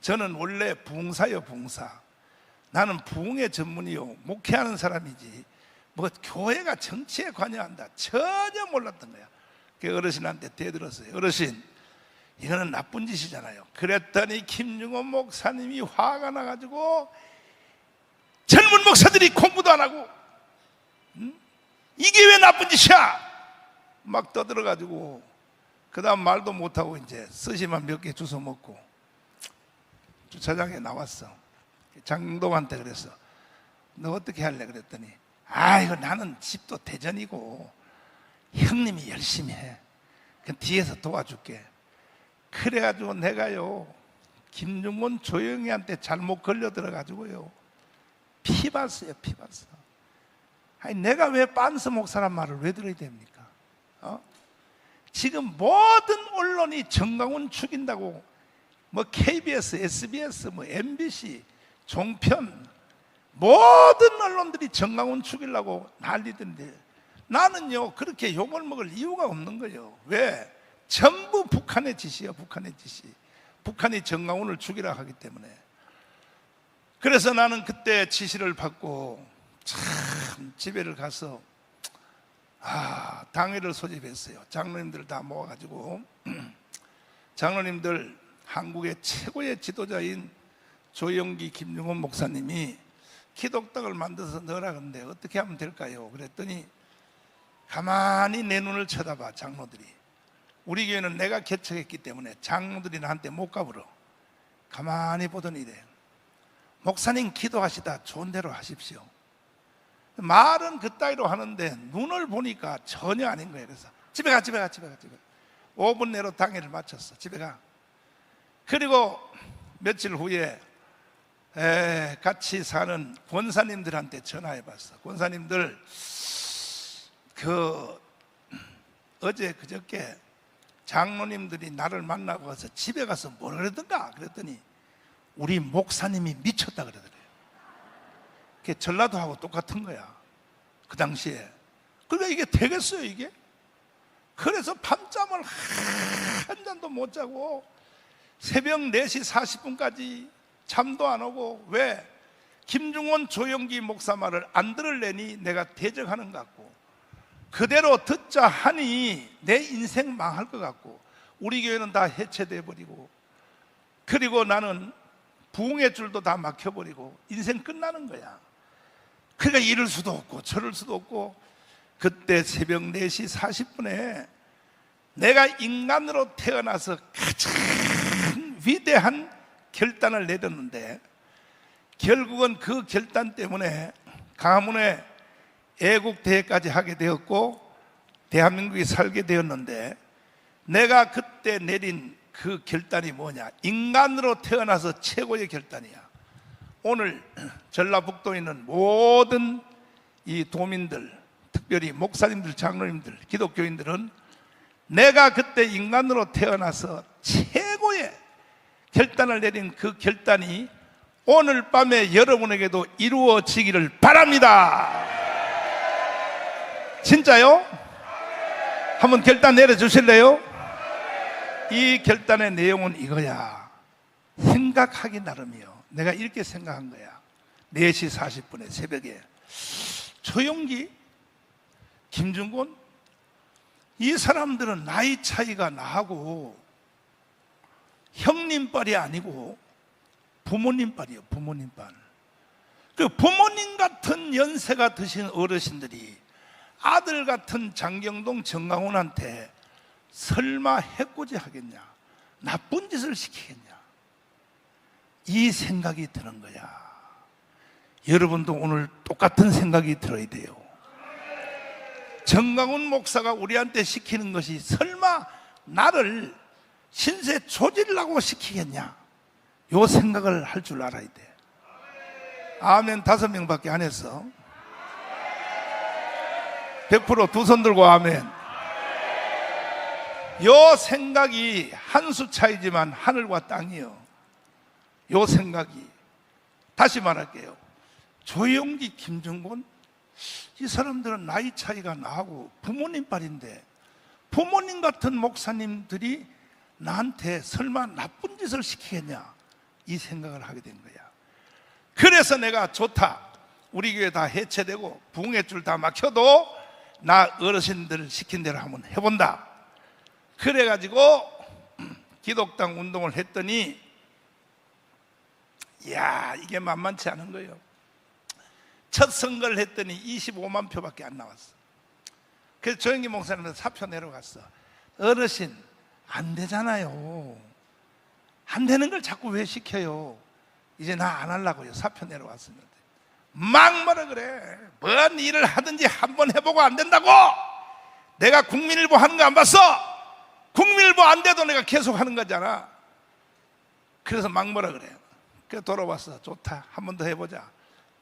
Speaker 2: 저는 원래 부흥사요, 부흥사. 나는 부흥의 전문이요, 목회하는 사람이지 뭐 교회가 정치에 관여한다 전혀 몰랐던 거야. 그 어르신한테 대들었어요. 어르신, 이거는 나쁜 짓이잖아요. 그랬더니 김중원 목사님이 화가 나가지고 젊은 목사들이 공부도 안 하고 이게 왜 나쁜 짓이야 막 떠들어가지고 그 다음 말도 못하고 이제 스시만 몇 개 주워 먹고 주차장에 나왔어. 장동한테 그랬어. 너 어떻게 할래? 그랬더니 이거 나는 집도 대전이고 형님이 열심히 해. 그 뒤에서 도와줄게. 그래가지고 내가요 김중곤 조영희한테 잘못 걸려 들어가지고요 피봤어요. 피봤어. 아니 내가 왜 빤스 목사란 말을 왜 들어야 됩니까? 지금 모든 언론이 정강훈 죽인다고 뭐 KBS, SBS, 뭐 MBC, 종편 모든 언론들이 정강훈 죽이려고 난리던데 나는요 그렇게 욕을 먹을 이유가 없는 거예요. 왜? 전부 북한의 짓이에요. 북한의 짓이. 북한이 정강훈을 죽이라 하기 때문에. 그래서 나는 그때 지시를 받고 참 집에를 가서 당회를 소집했어요. 장로님들 다 모아가지고 장로님들 한국의 최고의 지도자인 조영기 김중원 목사님이 기독당을 만들어서 넣으라 그러는데 어떻게 하면 될까요? 그랬더니 가만히 내 눈을 쳐다봐. 장로들이. 우리 교회는 내가 개척했기 때문에 장로들이 나한테 못 가불어. 가만히 보더니 이래. 목사님 기도하시다 좋은 대로 하십시오. 말은 그따위로 하는데 눈을 보니까 전혀 아닌 거예요. 그래서 집에 가. 5분 내로 당회를 마쳤어. 집에 가. 그리고 며칠 후에 같이 사는 권사님들한테 전화해 봤어. 권사님들 어제 그저께 장로님들이 나를 만나고 가서 집에 가서 뭘 그러던가 그랬더니 우리 목사님이 미쳤다 그러더래요. 그게 전라도하고 똑같은 거야. 그 당시에. 그러니까 이게 되겠어요 이게? 그래서 밤잠을 한 잔도 못 자고 새벽 4시 40분까지 잠도 안 오고. 왜? 김중원 조영기 목사 말을 안 들을래니 내가 대적하는 것 같고 그대로 듣자 하니 내 인생 망할 것 같고 우리 교회는 다 해체돼 버리고 그리고 나는 부흥의 줄도 다 막혀버리고 인생 끝나는 거야. 그러니까 이럴 수도 없고 저럴 수도 없고 그때 새벽 4시 40분에 내가 인간으로 태어나서 가장 위대한 결단을 내렸는데 결국은 그 결단 때문에 가문의 애국대회까지 하게 되었고 대한민국이 살게 되었는데 내가 그때 내린 그 결단이 뭐냐? 인간으로 태어나서 최고의 결단이야. 오늘 전라북도에 있는 모든 이 도민들, 특별히 목사님들, 장로님들, 기독교인들은 내가 그때 인간으로 태어나서 최고의 결단을 내린 그 결단이 오늘 밤에 여러분에게도 이루어지기를 바랍니다. 진짜요? 한번 결단 내려주실래요? 이 결단의 내용은 이거야. 생각하기 나름이요. 내가 이렇게 생각한 거야. 4시 40분에 새벽에 조영기, 김중곤 이 사람들은 나이 차이가 나하고 형님빨이 아니고 부모님빨이에요. 부모님빨. 그 부모님 같은 연세가 드신 어르신들이 아들 같은 장경동 정강훈한테 설마 해코지 하겠냐, 나쁜 짓을 시키겠냐, 이 생각이 드는 거야. 여러분도 오늘 똑같은 생각이 들어야 돼요. 정강훈 목사가 우리한테 시키는 것이 설마 나를 신세 조질라고 시키겠냐, 요 생각을 할 줄 알아야 돼. 아멘 5명밖에 안 했어. 100% 두 손 들고 아멘. 요 생각이 한 수 차이지만 하늘과 땅이요. 요 생각이, 다시 말할게요. 조영기, 김정곤, 이 사람들은 나이 차이가 나하고 부모님빨인데 부모님 같은 목사님들이 나한테 설마 나쁜 짓을 시키겠냐, 이 생각을 하게 된 거야. 그래서 내가 좋다, 우리 교회 다 해체되고 부흥의 줄 다 막혀도 나 어르신들 시킨 대로 한번 해본다. 그래가지고 기독당 운동을 했더니 이야, 이게 만만치 않은 거예요. 첫 선거를 했더니 25만 표밖에 안 나왔어. 그래서 조영기 목사님은 사표 내려갔어. 어르신 안 되잖아요. 안 되는 걸 자꾸 왜 시켜요? 이제 나 안 하려고요. 사표 내려왔습니다. 막 뭐라 그래. 뭔 일을 하든지 한번 해보고 안 된다고. 내가 국민일보 하는 거 안 봤어? 국민일보 안 돼도 내가 계속 하는 거잖아. 그래서 막 뭐라 그래요. 그래서 돌아왔어. 좋다, 한 번 더 해보자.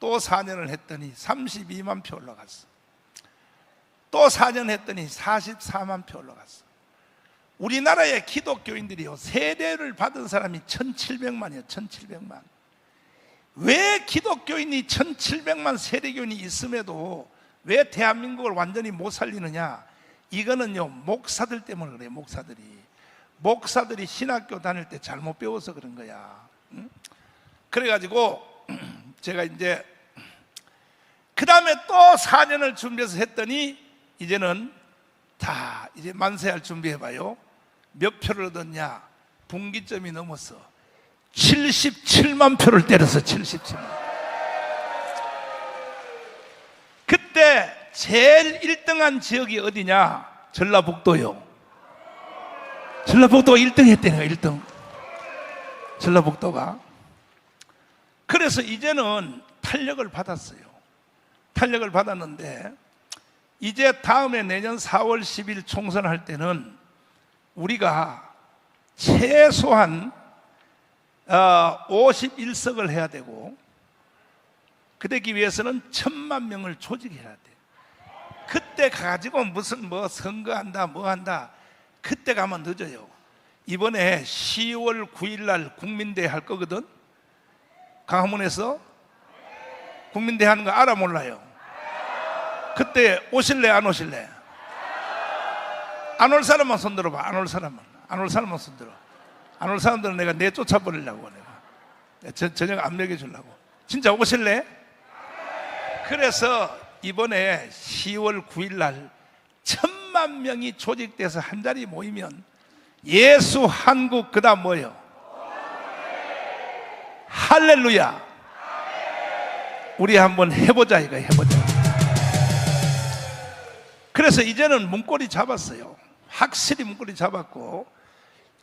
Speaker 2: 또 4년을 했더니 32만 표 올라갔어. 또 4년 했더니 44만 표 올라갔어. 우리나라의 기독교인들이요, 세례를 받은 사람이 1700만이에요 1700만. 왜 기독교인이 1700만 세례교인이 있음에도 왜 대한민국을 완전히 못 살리느냐, 이거는요 목사들 때문에 그래요. 목사들이 신학교 다닐 때 잘못 배워서 그런 거야. 응? 그래가지고 제가 이제 그 다음에 또 4년을 준비해서 했더니 이제는 다 이제 만세할 준비해봐요. 몇 표를 얻었냐, 분기점이 넘었어. 77만 표를 때렸어. 77만. 그때 제일 1등한 지역이 어디냐? 전라북도요. 전라북도가 1등 했대요. 1등. 전라북도가. 그래서 이제는 탄력을 받았어요. 탄력을 받았는데 이제 다음에 내년 4월 10일 총선할 때는 우리가 최소한 51석을 해야 되고, 그되기 위해서는 1000만 명을 조직해야 돼. 그때 가지고 무슨 뭐 선거한다 뭐 한다, 그때 가면 늦어요. 이번에 10월 9일 날 국민대회 할 거거든. 강화문에서 국민대회 하는 거 알아 몰라요? 그때 오실래 안 오실래? 안 올 사람만 손 들어봐. 안 올 사람만 손 들어. 안 올 사람들은 내가 내쫓아 버리려고, 내가 저녁 안 먹여주려고. 진짜 오실래? 그래서 이번에 10월 9일 날 1000만 명이 조직돼서 한 자리 모이면 예수 한국, 그 다음 뭐예요? 할렐루야. 우리 한번 해보자, 이거 해보자. 그래서 이제는 문고리 잡았어요. 확실히 문고리 잡았고,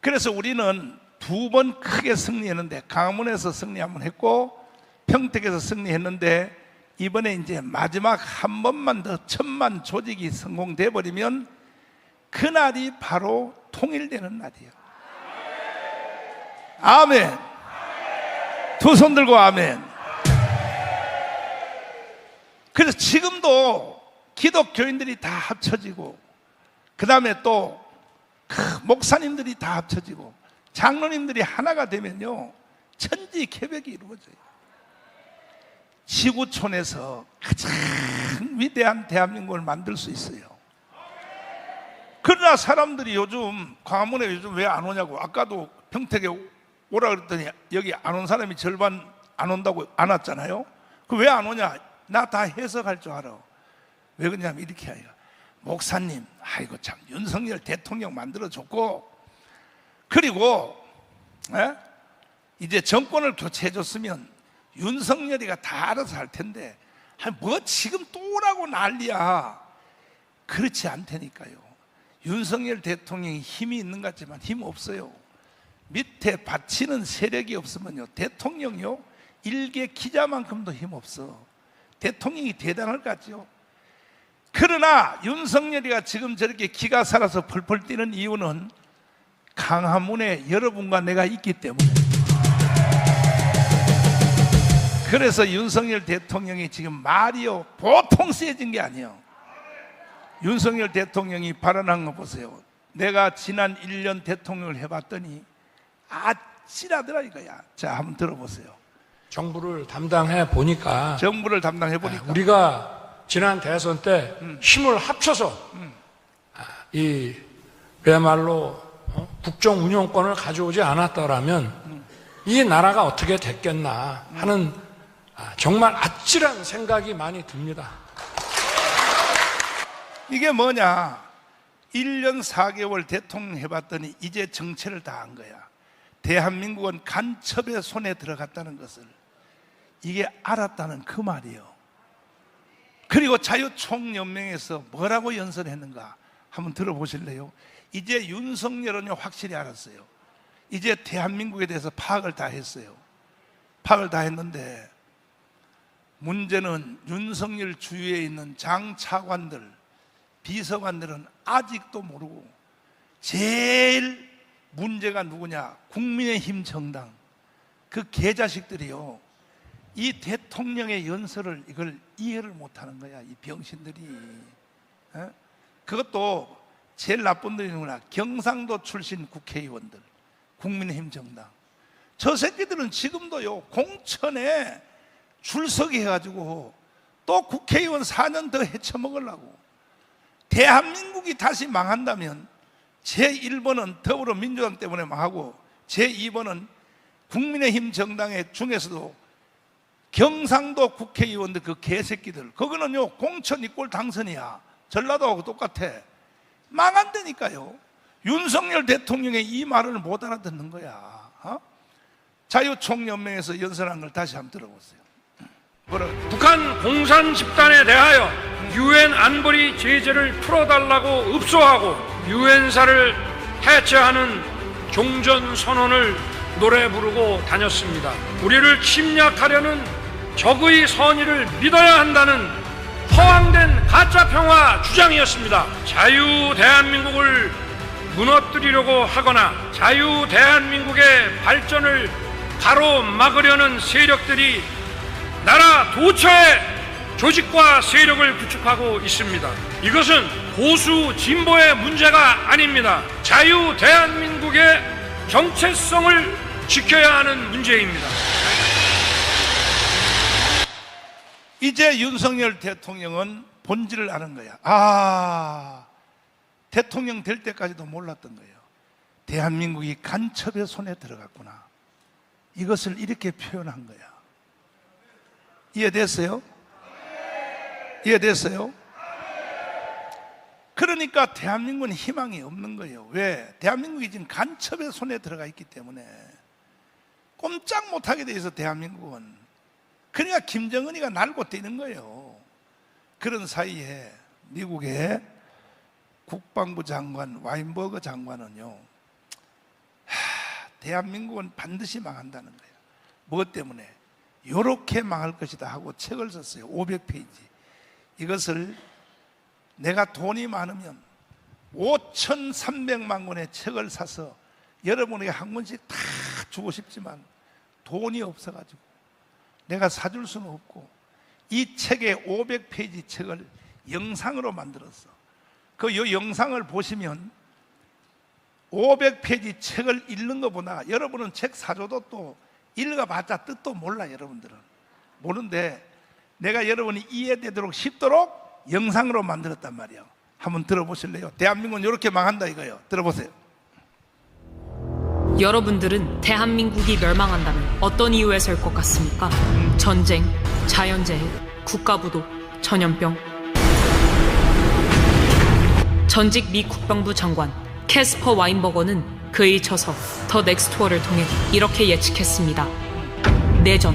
Speaker 2: 그래서 우리는 2번 크게 승리했는데, 강화문에서 승리 한번 했고 평택에서 승리했는데, 이번에 이제 마지막 한 번만 더 1000만 조직이 성공돼 버리면 그날이 바로 통일되는 날이에요. 아멘. 두 손 들고 아멘. 그래서 지금도 기독교인들이 다 합쳐지고, 그 다음에 또 목사님들이 다 합쳐지고, 장로님들이 하나가 되면요 천지개벽이 이루어져요. 지구촌에서 가장 위대한 대한민국을 만들 수 있어요. 그러나 사람들이 요즘 광화문에 요즘 왜 안 오냐고. 아까도 평택에 오라 그랬더니 여기 안 온 사람이 절반 안 온다고 안 왔잖아요. 그 왜 안 오냐? 나 다 해석할 줄 알아. 왜 그러냐면 이렇게 해요. 목사님, 아이고 참 윤석열 대통령 만들어줬고, 그리고 이제 정권을 교체해줬으면 윤석열이가 다 알아서 할 텐데, 뭐 지금 또 오라고 난리야. 그렇지 않다니까요. 윤석열 대통령이 힘이 있는 것 같지만 힘 없어요. 밑에 받치는 세력이 없으면요, 대통령이요 일개 기자만큼도 힘 없어. 대통령이 대단할 것 같죠. 그러나 윤석열이가 지금 저렇게 기가 살아서 펄펄 뛰는 이유는 강화문에 여러분과 내가 있기 때문에. 그래서 윤석열 대통령이 지금 말이요 보통 세진 게 아니에요. 윤석열 대통령이 발언한 거 보세요. 내가 지난 1년 대통령을 해봤더니 아찔하더라 이거야. 자, 한번 들어보세요.
Speaker 6: 정부를 담당해 보니까
Speaker 2: 우리가
Speaker 6: 지난 대선 때 힘을 합쳐서 이 그야말로 국정 운영권을 가져오지 않았더라면 이 나라가 어떻게 됐겠나 하는 정말 아찔한 생각이 많이 듭니다.
Speaker 2: 이게 뭐냐, 1년 4개월 대통령 해봤더니 이제 정체를 다 한 거야. 대한민국은 간첩의 손에 들어갔다는 것을 이게 알았다는 그 말이에요. 그리고 자유총연맹에서 뭐라고 연설했는가 한번 들어보실래요? 이제 윤석열은 확실히 알았어요. 이제 대한민국에 대해서 파악을 다 했어요. 파악을 다 했는데 문제는 윤석열 주위에 있는 장차관들, 비서관들은 아직도 모르고, 제일 문제가 누구냐, 국민의힘 정당 그 개자식들이요, 이 대통령의 연설을 이걸 이해를 못하는 거야, 이 병신들이. 그것도 제일 나쁜 놈이 누구냐, 경상도 출신 국회의원들, 국민의힘 정당. 저 새끼들은 지금도요 공천에 줄서기 해가지고 또 국회의원 4년 더 헤쳐먹으려고. 대한민국이 다시 망한다면 제1번은 더불어민주당 때문에 망하고, 제2번은 국민의힘 정당의 중에서도 경상도 국회의원들 그 개새끼들, 그거는요 공천 이꼴 당선이야. 전라도하고 똑같아. 망한다니까요. 윤석열 대통령의 이 말을 못 알아듣는 거야. 자유총연맹에서 연설한 걸 다시 한번 들어보세요.
Speaker 6: 북한 공산 집단에 대하여 유엔 안보리 제재를 풀어달라고 읍소하고 유엔사를 해체하는 종전선언을 노래 부르고 다녔습니다. 우리를 침략하려는 적의 선의를 믿어야 한다는 허황된 가짜평화 주장이었습니다. 자유 대한민국을 무너뜨리려고 하거나 자유 대한민국의 발전을 가로막으려는 세력들이 나라 도처에 조직과 세력을 구축하고 있습니다. 이것은 보수 진보의 문제가 아닙니다. 자유 대한민국의 정체성을 지켜야 하는 문제입니다.
Speaker 2: 이제 윤석열 대통령은 본질을 아는 거야. 대통령 될 때까지도 몰랐던 거예요. 대한민국이 간첩의 손에 들어갔구나. 이것을 이렇게 표현한 거야. 이해됐어요? 이해됐어요? 그러니까 대한민국은 희망이 없는 거예요. 왜? 대한민국이 지금 간첩의 손에 들어가 있기 때문에 꼼짝 못하게 돼 있어, 대한민국은. 그러니까 김정은이가 날고 뛰는 거예요. 그런 사이에 미국의 국방부 장관 와인버그 장관은요, 대한민국은 반드시 망한다는 거예요. 무엇 때문에? 요렇게 망할 것이다 하고 책을 썼어요. 500페이지. 이것을 내가 돈이 많으면 5,300만 권의 책을 사서 여러분에게 한 권씩 다 주고 싶지만 돈이 없어가지고 내가 사줄 수는 없고, 이 책의 500페이지 책을 영상으로 만들었어. 그 영상을 보시면 500페이지 책을 읽는 것보다 여러분은 책 사줘도 또 읽어봤자 뜻도 몰라. 여러분들은 모르는데 내가 여러분이 이해되도록 쉽도록 영상으로 만들었단 말이에요. 한번 들어보실래요? 대한민국은 이렇게 망한다 이거예요. 들어보세요.
Speaker 7: 여러분들은 대한민국이 멸망한다면 어떤 이유에 설 것 같습니까? 전쟁, 자연재해, 국가부도, 전염병. 전직 미 국방부 장관 캐스퍼 와인버거는 그에 이쳐서 더 넥스트워를 통해 이렇게 예측했습니다. 내전.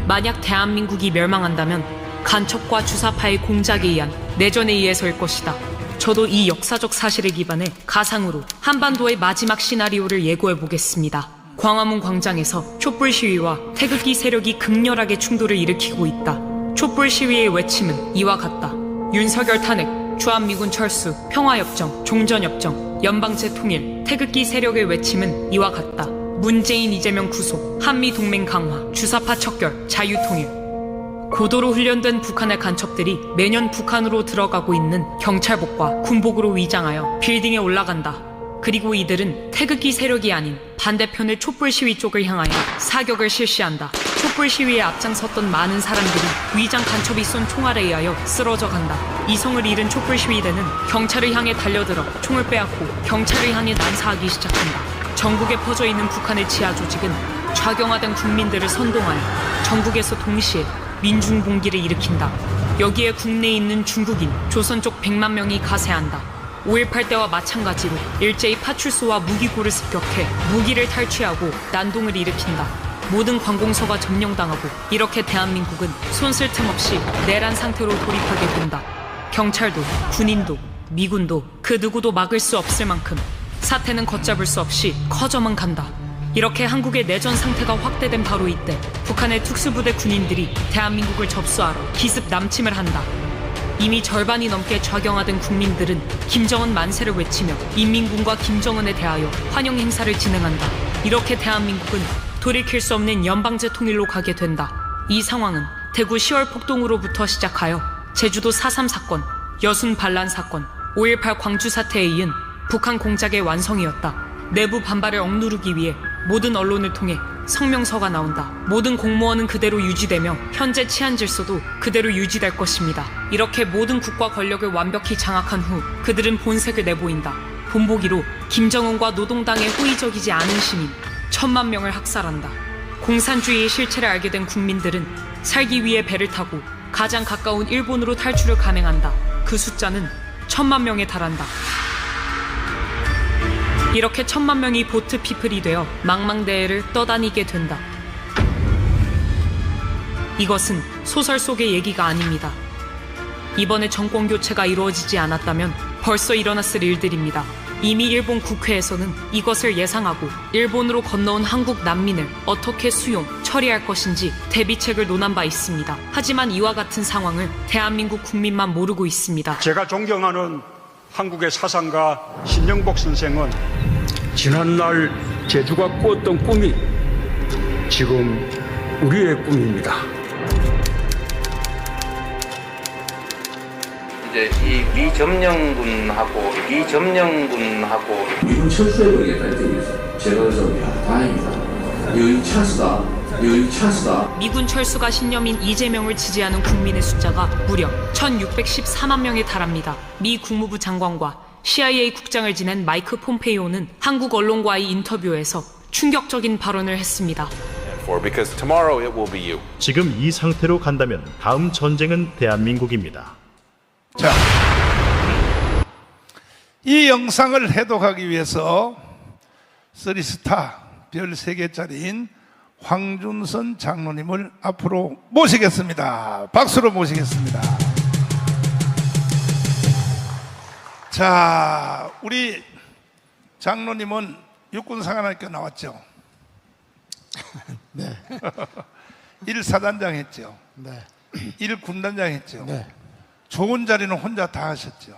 Speaker 7: 만약 대한민국이 멸망한다면 간첩과 주사파의 공작에 의한 내전에 의해서일 것이다. 저도 이 역사적 사실에 기반해 가상으로 한반도의 마지막 시나리오를 예고해 보겠습니다. 광화문 광장에서 촛불 시위와 태극기 세력이 극렬하게 충돌을 일으키고 있다. 촛불 시위의 외침은 이와 같다. 윤석열 탄핵, 주한미군 철수, 평화협정, 종전협정, 연방제 통일, 태극기 세력의 외침은 이와 같다. 문재인, 이재명 구속, 한미동맹 강화, 주사파 척결, 자유통일. 고도로 훈련된 북한의 간첩들이 매년 북한으로 들어가고 있는 경찰복과 군복으로 위장하여 빌딩에 올라간다. 그리고 이들은 태극기 세력이 아닌 반대편의 촛불 시위 쪽을 향하여 사격을 실시한다. 촛불 시위에 앞장섰던 많은 사람들이 위장 간첩이 쏜 총알에 의하여 쓰러져 간다. 이성을 잃은 촛불 시위대는 경찰을 향해 달려들어 총을 빼앗고 경찰을 향해 난사하기 시작한다. 전국에 퍼져 있는 북한의 지하 조직은 좌경화된 국민들을 선동하여 전국에서 동시에 민중봉기를 일으킨다. 여기에 국내에 있는 중국인, 조선 쪽 100만 명이 가세한다. 5.18 때와 마찬가지로 일제히 파출소와 무기고를 습격해 무기를 탈취하고 난동을 일으킨다. 모든 관공서가 점령당하고 이렇게 대한민국은 손쓸 틈 없이 내란 상태로 돌입하게 된다. 경찰도, 군인도, 미군도 그 누구도 막을 수 없을 만큼 사태는 걷잡을 수 없이 커져만 간다. 이렇게 한국의 내전 상태가 확대된 바로 이때 북한의 특수부대 군인들이 대한민국을 접수하러 기습 남침을 한다. 이미 절반이 넘게 좌경화된 국민들은 김정은 만세를 외치며 인민군과 김정은에 대하여 환영 행사를 진행한다. 이렇게 대한민국은 돌이킬 수 없는 연방제 통일로 가게 된다. 이 상황은 대구 10월 폭동으로부터 시작하여 제주도 4.3 사건, 여순 반란 사건, 5.18 광주 사태에 이은 북한 공작의 완성이었다. 내부 반발을 억누르기 위해 모든 언론을 통해 성명서가 나온다. 모든 공무원은 그대로 유지되며 현재 치안 질서도 그대로 유지될 것입니다. 이렇게 모든 국가 권력을 완벽히 장악한 후 그들은 본색을 내보인다. 본보기로 김정은과 노동당에 호의적이지 않은 시민 1,000만 명을 학살한다. 공산주의의 실체를 알게 된 국민들은 살기 위해 배를 타고 가장 가까운 일본으로 탈출을 감행한다. 그 숫자는 1,000만 명에 달한다. 이렇게 1,000만 명이 보트 피플이 되어 망망대해를 떠다니게 된다. 이것은 소설 속의 얘기가 아닙니다. 이번에 정권 교체가 이루어지지 않았다면 벌써 일어났을 일들입니다. 이미 일본 국회에서는 이것을 예상하고 일본으로 건너온 한국 난민을 어떻게 수용, 처리할 것인지 대비책을 논한 바 있습니다. 하지만 이와 같은 상황을 대한민국 국민만 모르고 있습니다.
Speaker 8: 제가 존경하는 한국의 사상가 신영복 선생은 지난날 제주가 꾸었던 꿈이 지금 우리의 꿈입니다.
Speaker 9: 이제 이 미점령군하고
Speaker 10: 미군 철수해버리겠다 이렇게 제가 그래서 야 다행이다. 여기 찬스다.
Speaker 7: 미군 철수가 신념인 이재명을 지지하는 국민의 숫자가 무려 1,614만 명에 달합니다. 미 국무부 장관과 CIA 국장을 지낸 마이크 폼페이오는 한국 언론과의 인터뷰에서 충격적인 발언을 했습니다.
Speaker 3: 지금 이 상태로 간다면 다음 전쟁은 대한민국입니다.
Speaker 2: 자, 이 영상을 해독하기 위해서 3스타 별 3개짜리인 황준선 장로님을 앞으로 모시겠습니다. 박수로 모시겠습니다. 자, 우리 장로님은 육군사관학교 나왔죠?
Speaker 5: 네.
Speaker 2: 1사단장 했죠?
Speaker 5: 네.
Speaker 2: 1군단장 했죠?
Speaker 5: 네.
Speaker 2: 좋은 자리는 혼자 다 하셨죠?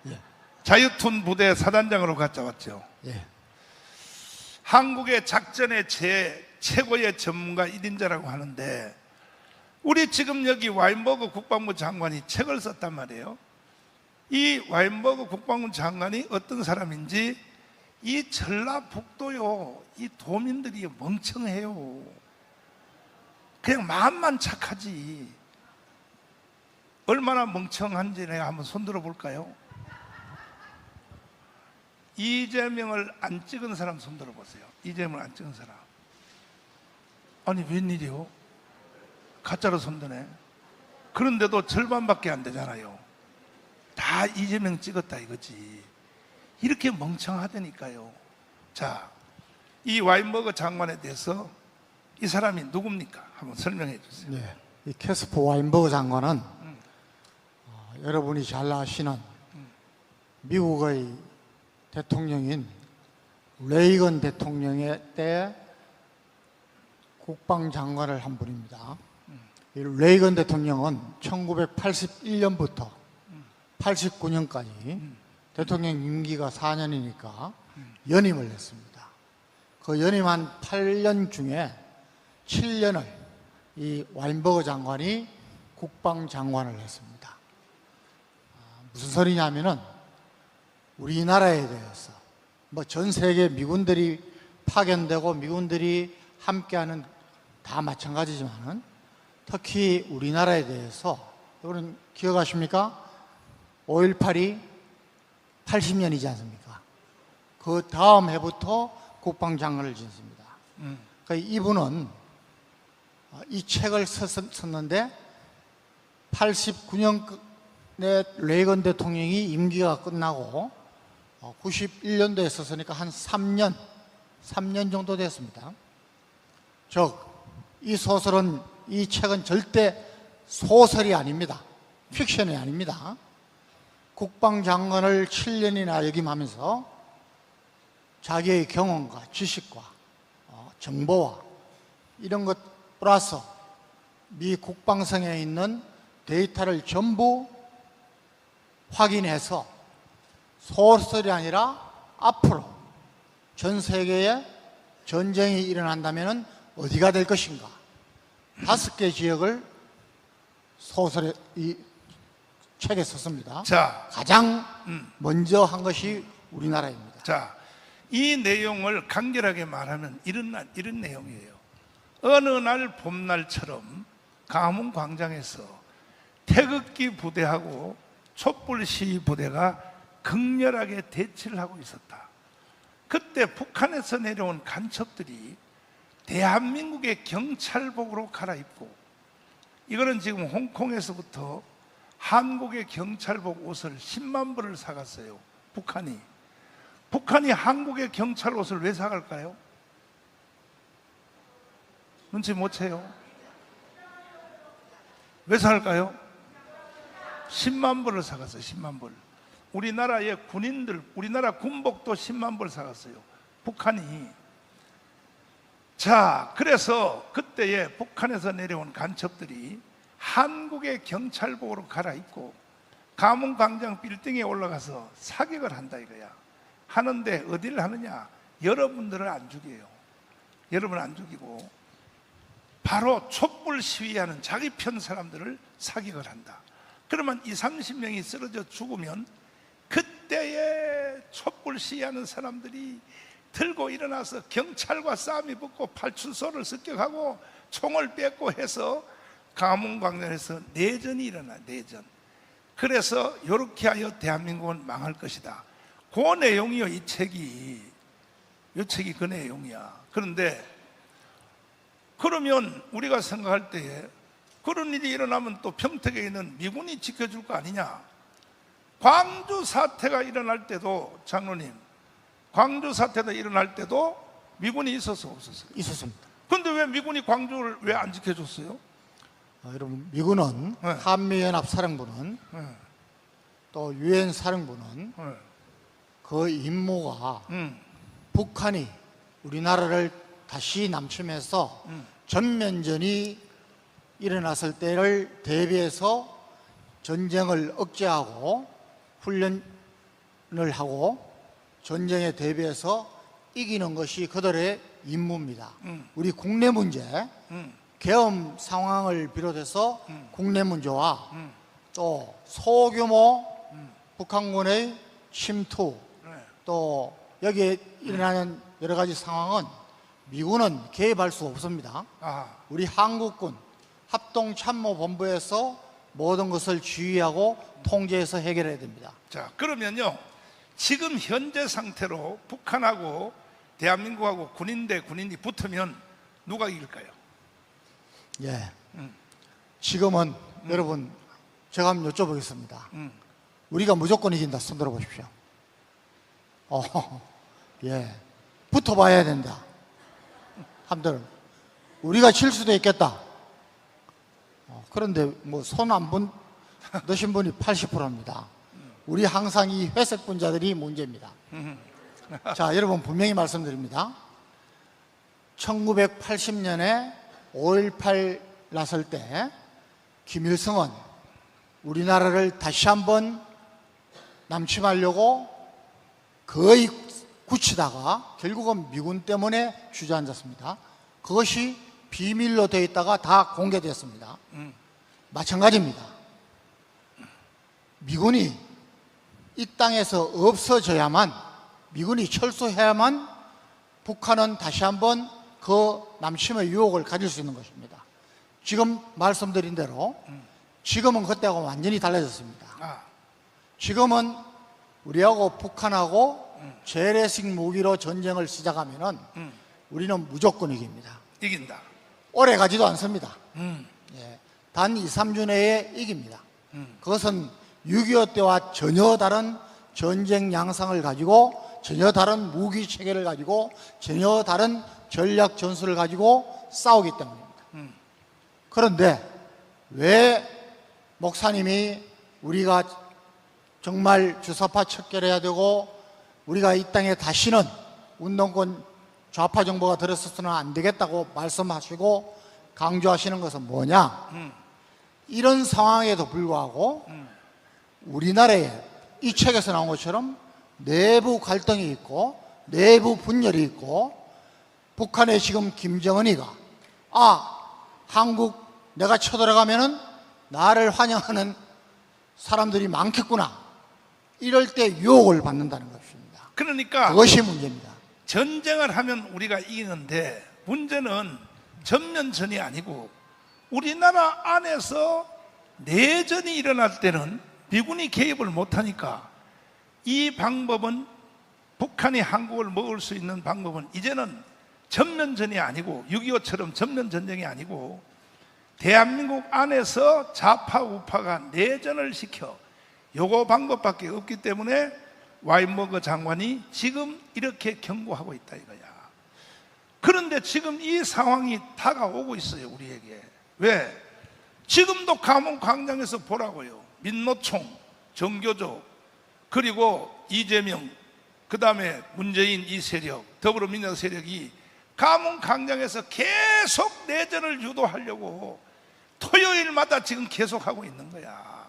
Speaker 5: 예.
Speaker 2: 자유툰 부대 사단장으로 갔다 왔죠?
Speaker 5: 예.
Speaker 2: 한국의 작전의 최고의 전문가 1인자라고 하는데 우리 지금 여기 와인버그 국방부 장관이 책을 썼단 말이에요. 이 와인버그 국방부 장관이 어떤 사람인지 이 전라북도요 이 도민들이 멍청해요. 그냥 마음만 착하지. 얼마나 멍청한지 내가 한번 손들어 볼까요? 이재명을 안 찍은 사람 손들어 보세요. 이재명을 안 찍은 사람. 아니 웬일이요? 가짜로 손드네. 그런데도 절반밖에 안 되잖아요. 다 이재명 찍었다 이거지. 이렇게 멍청하다니까요. 자, 이 와인버거 장관에 대해서 이 사람이 누굽니까? 한번 설명해 주세요.
Speaker 11: 네, 이 캐스퍼 와인버거 장관은 여러분이 잘 아시는 미국의 대통령인 레이건 대통령의 때 국방장관을 한 분입니다. 이 레이건 대통령은 1981년부터 89년까지 대통령 임기가 4년이니까 연임을 했습니다. 그 연임한 8년 중에 7년을 이 와인버거 장관이 국방장관을 했습니다. 무슨 소리냐면은 우리나라에 대해서 뭐 전 세계 미군들이 파견되고 미군들이 함께하는 다 마찬가지지만은 특히 우리나라에 대해서 여러분 기억하십니까? 5.18이 80년이지 않습니까? 그 다음 해부터 국방장관을 지냈습니다. 그러니까 이분은 이 책을 썼는데 89년에 레이건 대통령이 임기가 끝나고 91년도에 썼으니까 한 3년 정도 됐습니다. 즉, 이 소설은, 이 책은 절대 소설이 아닙니다. 픽션이 아닙니다. 국방장관을 7년이나 역임하면서 자기의 경험과 지식과 정보와 이런 것 플러스 미 국방성에 있는 데이터를 전부 확인해서 소설이 아니라 앞으로 전 세계에 전쟁이 일어난다면 어디가 될 것인가 5개 지역을 소설에 이 책에 썼습니다.
Speaker 2: 자,
Speaker 11: 가장 먼저 한 것이 우리나라입니다.
Speaker 2: 자, 이 내용을 간결하게 말하면 이런 내용이에요. 어느 날 봄날처럼 가문 광장에서 태극기 부대하고 촛불 시위 부대가 극렬하게 대치를 하고 있었다. 그때 북한에서 내려온 간첩들이 대한민국의 경찰복으로 갈아입고, 이거는 지금 홍콩에서부터 한국의 경찰복 옷을 10만 벌을 사갔어요. 북한이 한국의 경찰 옷을 왜 사갈까요? 눈치 못 채요? 왜 사갈까요? 10만 벌을 사갔어요. 10만 벌. 우리나라의 군인들, 우리나라 군복도 10만 벌 사갔어요. 북한이. 자, 그래서 그때에 북한에서 내려온 간첩들이 한국의 경찰복으로 갈아입고 가문광장 빌딩에 올라가서 사격을 한다 이거야. 하는데 어디를 하느냐? 여러분들을 안 죽여요. 여러분을 안 죽이고 바로 촛불 시위하는 자기 편 사람들을 사격을 한다. 그러면 20-30명이 쓰러져 죽으면 그때에 촛불 시위하는 사람들이 들고 일어나서 경찰과 싸움이 붙고 파출소를 습격하고 총을 뺏고 해서 가문광장에서 내전이 일어나. 내전. 그래서 이렇게 하여 대한민국은 망할 것이다. 그 내용이요. 이 책이 그 내용이야. 그런데 그러면 우리가 생각할 때에 그런 일이 일어나면 또 평택에 있는 미군이 지켜줄 거 아니냐. 광주 사태가 일어날 때도, 장로님, 광주 사태가 일어날 때도 미군이 있었어 없었어요?
Speaker 11: 있었습니다.
Speaker 2: 그런데 왜 미군이 광주를 왜 안 지켜줬어요?
Speaker 11: 여러분, 미군은
Speaker 2: 네.
Speaker 11: 한미연합사령부는 또 유엔 사령부는
Speaker 2: 네.
Speaker 11: 그 임무가 북한이 우리나라를 다시 남침해서 전면전이 일어났을 때를 대비해서 전쟁을 억제하고 훈련을 하고 전쟁에 대비해서 이기는 것이 그들의 임무입니다. 우리 국내 문제, 계엄 상황을 비롯해서 국내 문제와 또 소규모 북한군의 침투, 또 여기에 일어나는 여러 가지 상황은 미군은 개입할 수 없습니다. 우리 한국군 합동참모본부에서 모든 것을 지휘하고 통제해서 해결해야 됩니다.
Speaker 2: 자, 그러면요, 지금 현재 상태로 북한하고 대한민국하고 군인 대 군인이 붙으면 누가 이길까요?
Speaker 11: 예. 지금은 여러분 제가 한번 여쭤보겠습니다. 우리가 무조건 이긴다. 손 들어 보십시오. 예. 붙어봐야 된다. 한들 우리가 질 수도 있겠다. 그런데 뭐 손 안 넣으신 분이 80%입니다. 우리 항상 이 회색 분자들이 문제입니다. 자, 여러분 분명히 말씀드립니다. 1980년에 5.18 났을 때 김일성은 우리나라를 다시 한번 남침하려고 거의 굳히다가 결국은 미군 때문에 주저앉았습니다. 그것이 비밀로 되어 있다가 다 공개되었습니다. 마찬가지입니다. 미군이 이 땅에서 없어져야만, 미군이 철수해야만 북한은 다시 한번 그 남침의 유혹을 가질 수 있는 것입니다. 지금 말씀드린 대로 지금은 그때하고 완전히 달라졌습니다. 지금은 우리하고 북한하고 재래식 무기로 전쟁을 시작하면은 우리는 무조건 이깁니다.
Speaker 2: 이긴다.
Speaker 11: 오래 가지도 않습니다. 예, 단 2, 3주 내에 이깁니다. 그것은 6.25 때와 전혀 다른 전쟁 양상을 가지고, 전혀 다른 무기 체계를 가지고, 전혀 다른 전략 전술을 가지고 싸우기 때문입니다. 그런데 왜 목사님이 우리가 정말 주사파 척결해야 되고 우리가 이 땅에 다시는 운동권 좌파 정보가 들어서서는 안 되겠다고 말씀하시고 강조하시는 것은 뭐냐? 이런 상황에도 불구하고 우리나라에 이 책에서 나온 것처럼 내부 갈등이 있고 내부 분열이 있고, 북한에 지금 김정은이가 한국 내가 쳐들어가면은 나를 환영하는 사람들이 많겠구나, 이럴 때 유혹을 받는다는 것입니다.
Speaker 2: 그러니까
Speaker 11: 그것이 문제입니다.
Speaker 2: 전쟁을 하면 우리가 이기는데, 문제는 전면전이 아니고 우리나라 안에서 내전이 일어날 때는 미군이 개입을 못하니까, 이 방법은, 북한이 한국을 먹을 수 있는 방법은 이제는 전면전이 아니고 6.25처럼 전면전쟁이 아니고 대한민국 안에서 좌파 우파가 내전을 시켜, 요거 방법밖에 없기 때문에 와인버거 장관이 지금 이렇게 경고하고 있다 이거야. 그런데 지금 이 상황이 다가오고 있어요, 우리에게. 왜? 지금도 감원 광장에서 보라고요. 민노총, 정교조, 그리고 이재명, 그 다음에 문재인 이 세력, 더불어민주당 세력이 감원 광장에서 계속 내전을 유도하려고 토요일마다 지금 계속하고 있는 거야.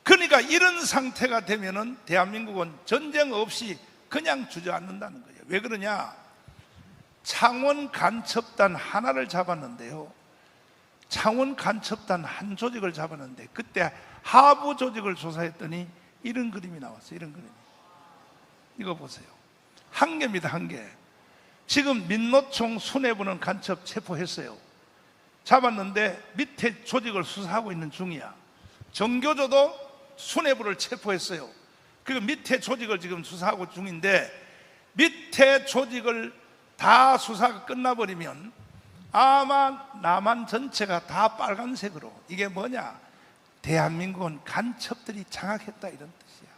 Speaker 2: 그러니까 이런 상태가 되면은 대한민국은 전쟁 없이 그냥 주저앉는다는 거예요. 왜 그러냐? 창원 간첩단 하나를 잡았는데요, 창원 간첩단 한 조직을 잡았는데 그때 하부 조직을 조사했더니 이런 그림이 나왔어요. 이런 그림. 이거 보세요. 한 개입니다, 한 개. 지금 민노총 수뇌부는 간첩 체포했어요. 잡았는데 밑에 조직을 수사하고 있는 중이야. 정교조도 수뇌부를 체포했어요. 그 밑에 조직을 지금 수사하고 중인데, 밑에 조직을 다 수사가 끝나버리면 아마 남한 전체가 다 빨간색으로, 이게 뭐냐? 대한민국은 간첩들이 장악했다, 이런 뜻이야.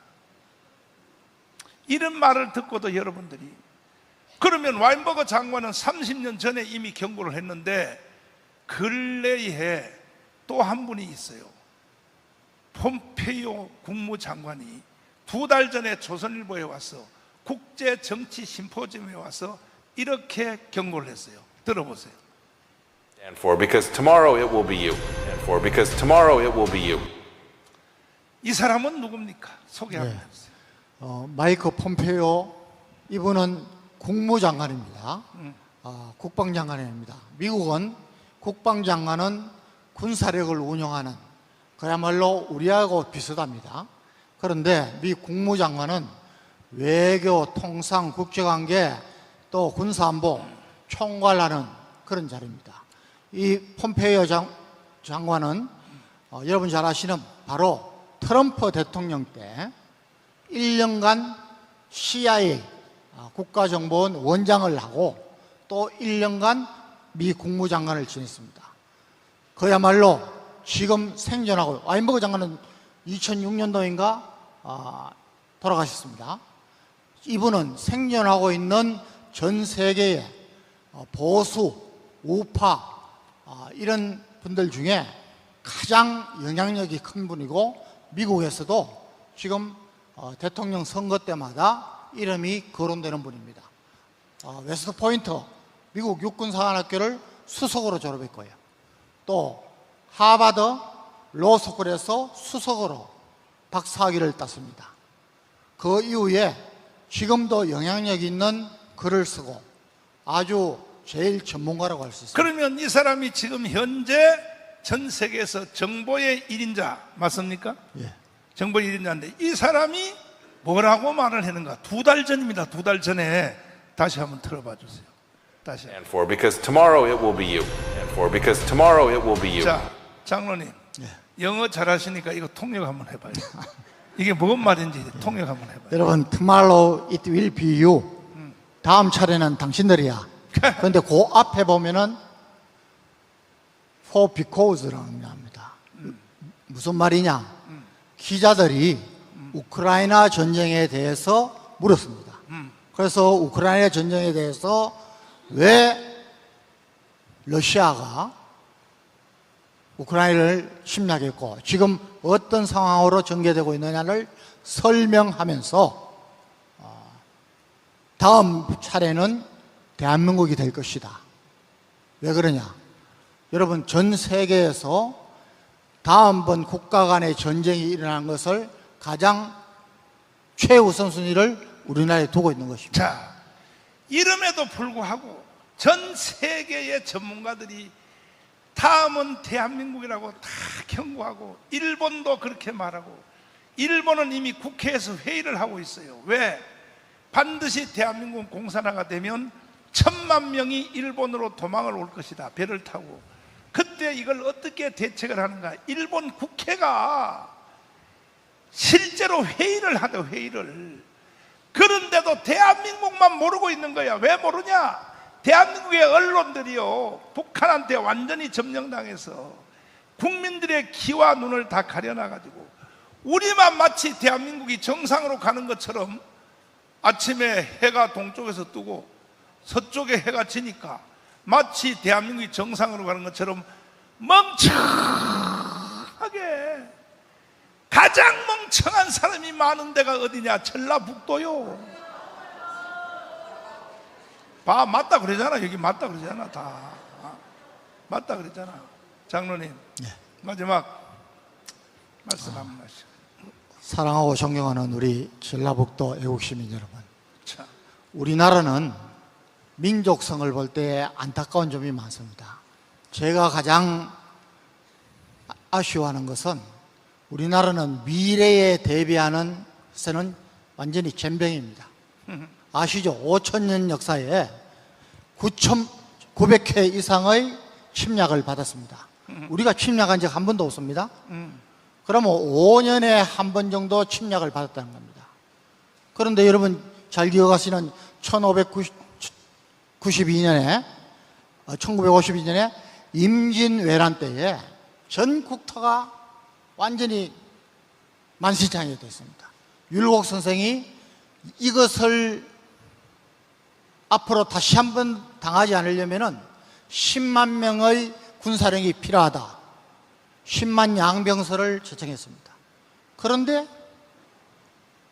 Speaker 2: 이런 말을 듣고도 여러분들이, 그러면 와인버거 장관은 30년 전에 이미 경고를 했는데 근래에 또 한 분이 있어요. 폼페이오 국무장관이 2달 전에 조선일보에 와서 국제정치 심포지엄에 와서 이렇게 경고를 했어요. 들어보세요.
Speaker 12: And for because tomorrow it will be you. And for because tomorrow it will be you.
Speaker 2: 이 사람은 누굽니까? 소개 한번 해주세요.
Speaker 11: 마이크 폼페이오, 이분은 국무장관입니다. 국방장관입니다. 미국은 국방장관은 군사력을 운영하는, 그야말로 우리하고 비슷합니다. 그런데 미 국무장관은 외교, 통상, 국제관계, 또 군사안보 총괄하는 그런 자리입니다. 이 폼페이오 장관은 여러분 잘 아시는 바로 트럼프 대통령 때 1년간 CIA 국가정보원 원장을 하고 또 1년간 미 국무장관을 지냈습니다. 그야말로 지금 생존하고, 와인버거 장관은 2006년도인가 돌아가셨습니다. 이분은 생존하고 있는 전 세계의 보수, 우파 이런 분들 중에 가장 영향력이 큰 분이고 미국에서도 지금 대통령 선거 때마다 이름이 거론되는 분입니다. 웨스트 포인트 미국 육군사관학교를 수석으로 졸업했고요. 또 하버드 로스쿨에서 수석으로 박사학위를 땄습니다. 그 이후에 지금도 영향력 있는 글을 쓰고 아주 제일 전문가라고 할 수 있습니다.
Speaker 2: 그러면 이 사람이 지금 현재 전 세계에서 정보의 1인자 맞습니까?
Speaker 11: 예.
Speaker 2: 정보의 1인자인데 이 사람이 뭐라고 말을 했는가? 2달 전입니다. 2달 전에 다시 한번 들어봐 주세요. 다시.
Speaker 12: And for because tomorrow it will be you. And for because tomorrow it will be you.
Speaker 2: 자, 장로님, 영어 잘하시니까 이거 통역 한번 해봐요. 이게 뭔 말인지 통역 한번 해봐요.
Speaker 11: 여러분, tomorrow it will be you. 다음 차례는 당신들이야. 그런데 그 앞에 보면은 for because라는 의미합니다. 무슨 말이냐? 기자들이 우크라이나 전쟁에 대해서 물었습니다. 그래서 우크라이나 전쟁에 대해서 왜 러시아가 우크라이나를 침략했고 지금 어떤 상황으로 전개되고 있느냐를 설명하면서 다음 차례는 대한민국이 될 것이다. 왜 그러냐? 여러분, 전 세계에서 다음번 국가 간의 전쟁이 일어난 것을 가장 최우선 순위를 우리나라에 두고 있는 것입니다.
Speaker 2: 자, 이름에도 불구하고 전 세계의 전문가들이 다음은 대한민국이라고 다 경고하고 일본도 그렇게 말하고 일본은 이미 국회에서 회의를 하고 있어요. 왜? 반드시 대한민국 공산화가 되면 1000만 명이 일본으로 도망을 올 것이다. 배를 타고. 그때 이걸 어떻게 대책을 하는가? 일본 국회가 실제로 회의를 하더 회의를. 그런데도 대한민국만 모르고 있는 거야. 왜 모르냐? 대한민국의 언론들이요, 북한한테 완전히 점령당해서 국민들의 귀와 눈을 다 가려놔가지고 우리만 마치 대한민국이 정상으로 가는 것처럼 아침에 해가 동쪽에서 뜨고 서쪽에 해가 지니까 마치 대한민국이 정상으로 가는 것처럼 멍청하게, 가장 멍청한 사람이 많은 데가 어디냐? 전라북도요. 봐, 맞다 그러잖아. 여기 맞다 그러잖아. 다 맞다 그랬잖아. 장로님, 마지막 말씀 한 말씀.
Speaker 11: 사랑하고 존경하는 우리 전라북도 애국시민 여러분, 우리나라는 민족성을 볼 때 안타까운 점이 많습니다. 제가 가장 아쉬워하는 것은 우리나라는 미래에 대비하는 것에는 완전히 젬병입니다. 아시죠? 5000년 역사에 9,900회 이상의 침략을 받았습니다. 우리가 침략한 적 한 번도 없습니다. 그러면 5년에 한 번 정도 침략을 받았다는 겁니다. 그런데 여러분 잘 기억하시는 1952년에 임진왜란 때에 전 국토가 완전히 만신창이가 됐습니다. 율곡 선생이 이것을 앞으로 다시 한번 당하지 않으려면 10만 명의 군사력이 필요하다. 10만 양병설을 제청했습니다. 그런데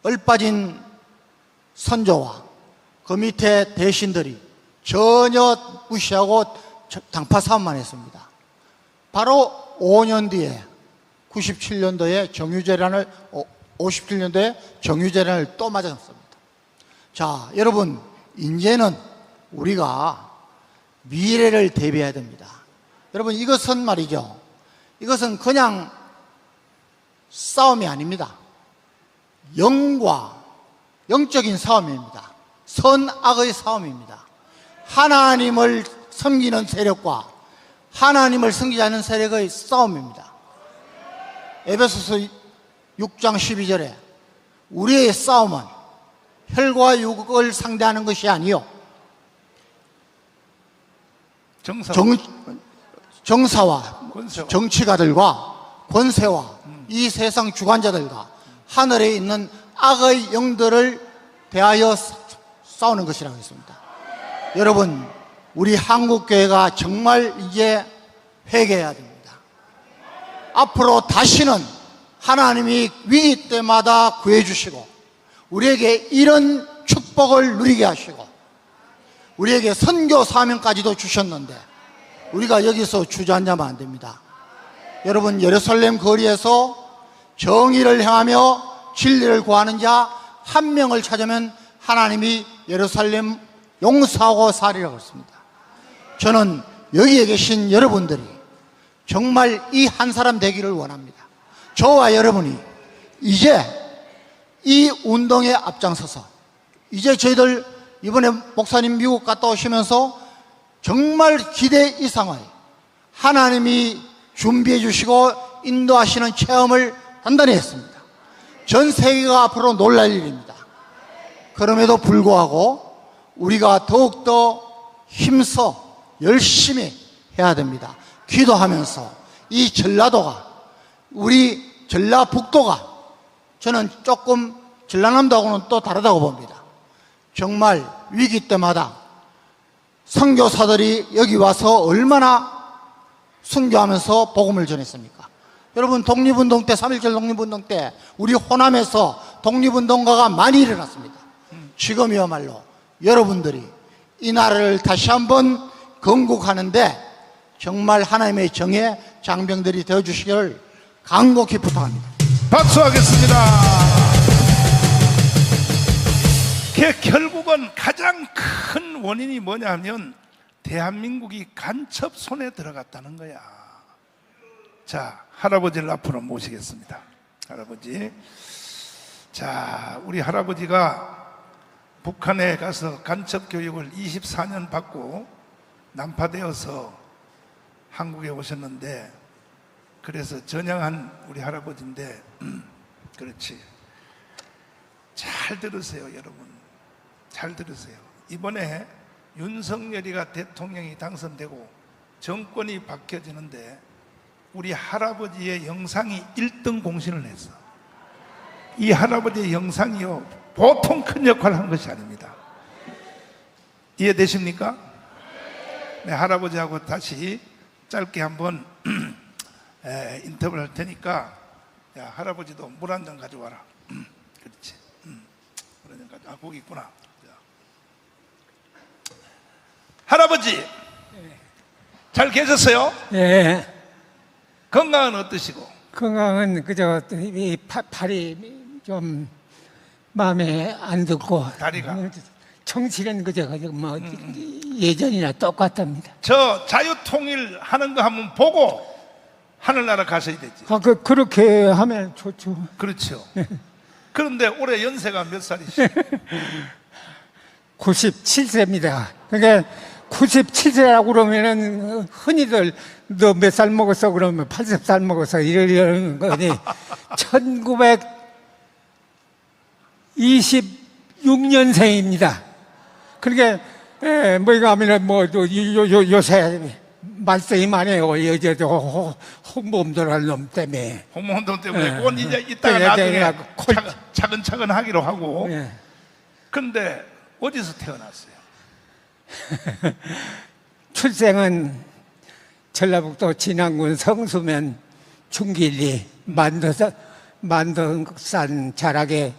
Speaker 11: 얼빠진 선조와 그 밑에 대신들이 전혀 무시하고 당파 싸움만 했습니다. 바로 5년 뒤에 97년도에 정유재란을 57년도에 정유재란을 또 맞았습니다. 자, 여러분, 이제는 우리가 미래를 대비해야 됩니다. 여러분, 이것은 말이죠, 이것은 그냥 싸움이 아닙니다. 영적인 싸움입니다. 선악의 싸움입니다. 하나님을 섬기는 세력과 하나님을 섬기지 않는 세력의 싸움입니다. 에베소서 6장 12절에 우리의 싸움은 혈과 육을 상대하는 것이 아니요 정사와 정치가들과 권세와 이 세상 주관자들과 하늘에 있는 악의 영들을 대하여 싸우는 것이라고 했습니다. 여러분, 우리 한국교회가 정말 이제 회개해야 됩니다. 앞으로 다시는 하나님이 위기 때마다 구해주시고 우리에게 이런 축복을 누리게 하시고 우리에게 선교 사명까지도 주셨는데 우리가 여기서 주저앉으면 안 됩니다. 여러분, 예루살렘 거리에서 정의를 행하며 진리를 구하는 자 한 명을 찾으면 하나님이 예루살렘 용서하고 살리라고 했습니다. 저는 여기에 계신 여러분들이 정말 이 한 사람 되기를 원합니다. 저와 여러분이 이제 이 운동에 앞장서서 이제 저희들 이번에 목사님 미국 갔다 오시면서 정말 기대 이상의 하나님이 준비해 주시고 인도하시는 체험을 단단히 했습니다. 전 세계가 앞으로 놀랄 일입니다. 그럼에도 불구하고 우리가 더욱더 힘써 열심히 해야 됩니다. 기도하면서 이 전라도가 우리 전라북도가 저는 조금 전라남도하고는 또 다르다고 봅니다. 정말 위기 때마다 선교사들이 여기 와서 얼마나 순교하면서 복음을 전했습니까? 여러분, 독립운동 때, 3.1절 독립운동 때 우리 호남에서 독립운동가가 많이 일어났습니다. 지금이야말로 여러분들이 이 나라를 다시 한번 건국하는데 정말 하나님의 정의 장병들이 되어주시기를 간곡히 부탁합니다.
Speaker 2: 박수하겠습니다. 결국은 가장 큰 원인이 뭐냐 하면 대한민국이 간첩 손에 들어갔다는 거야. 자, 할아버지를 앞으로 모시겠습니다. 할아버지. 자, 우리 할아버지가 북한에 가서 간첩 교육을 24년 받고 난파되어서 한국에 오셨는데, 그래서 전향한 우리 할아버지인데, 그렇지. 잘 들으세요, 여러분. 잘 들으세요. 이번에 윤석열이가 대통령이 당선되고 정권이 바뀌어지는데 우리 할아버지의 영상이 1등 공신을 했어. 이 할아버지의 영상이요, 보통 큰 역할을 한 것이 아닙니다. 이해되십니까? 네, 할아버지하고 다시 짧게 한번 인터뷰를 할 테니까, 야, 할아버지도 물 한 잔 가져와라. 그렇지. 물 한 잔 가져와. 아, 거기 있구나. 자. 할아버지, 잘 계셨어요?
Speaker 13: 예.
Speaker 2: 건강은 어떠시고?
Speaker 13: 건강은 그저 이 팔이 좀 마음에 안 들고,
Speaker 2: 다리가?
Speaker 13: 정치는 그저 뭐 예전이나 똑같답니다.
Speaker 2: 저 자유통일 하는 거 한번 보고 하늘나라 가셔야 되지.
Speaker 13: 아, 그렇게 하면 좋죠.
Speaker 2: 그렇죠. 그런데 올해 연세가 몇 살이시죠?
Speaker 13: 97세입니다. 그러니까 97세라고 그러면은 흔히들 너 몇 살 먹었어 그러면 80살 먹었어 이러는 거니 1926년생입니다. 그러니까 뭐가 하면은 뭐 요새 말썽이 많아요. 여자도 홍보운동 할 놈 때문에.
Speaker 2: 홍보운동 때문에 그건 이제 이따가 나중에 차근차근 하기로 하고. 그런데 어디서 태어났어요?
Speaker 13: 출생은 전라북도 진안군 성수면 중길리 만덕산 자락의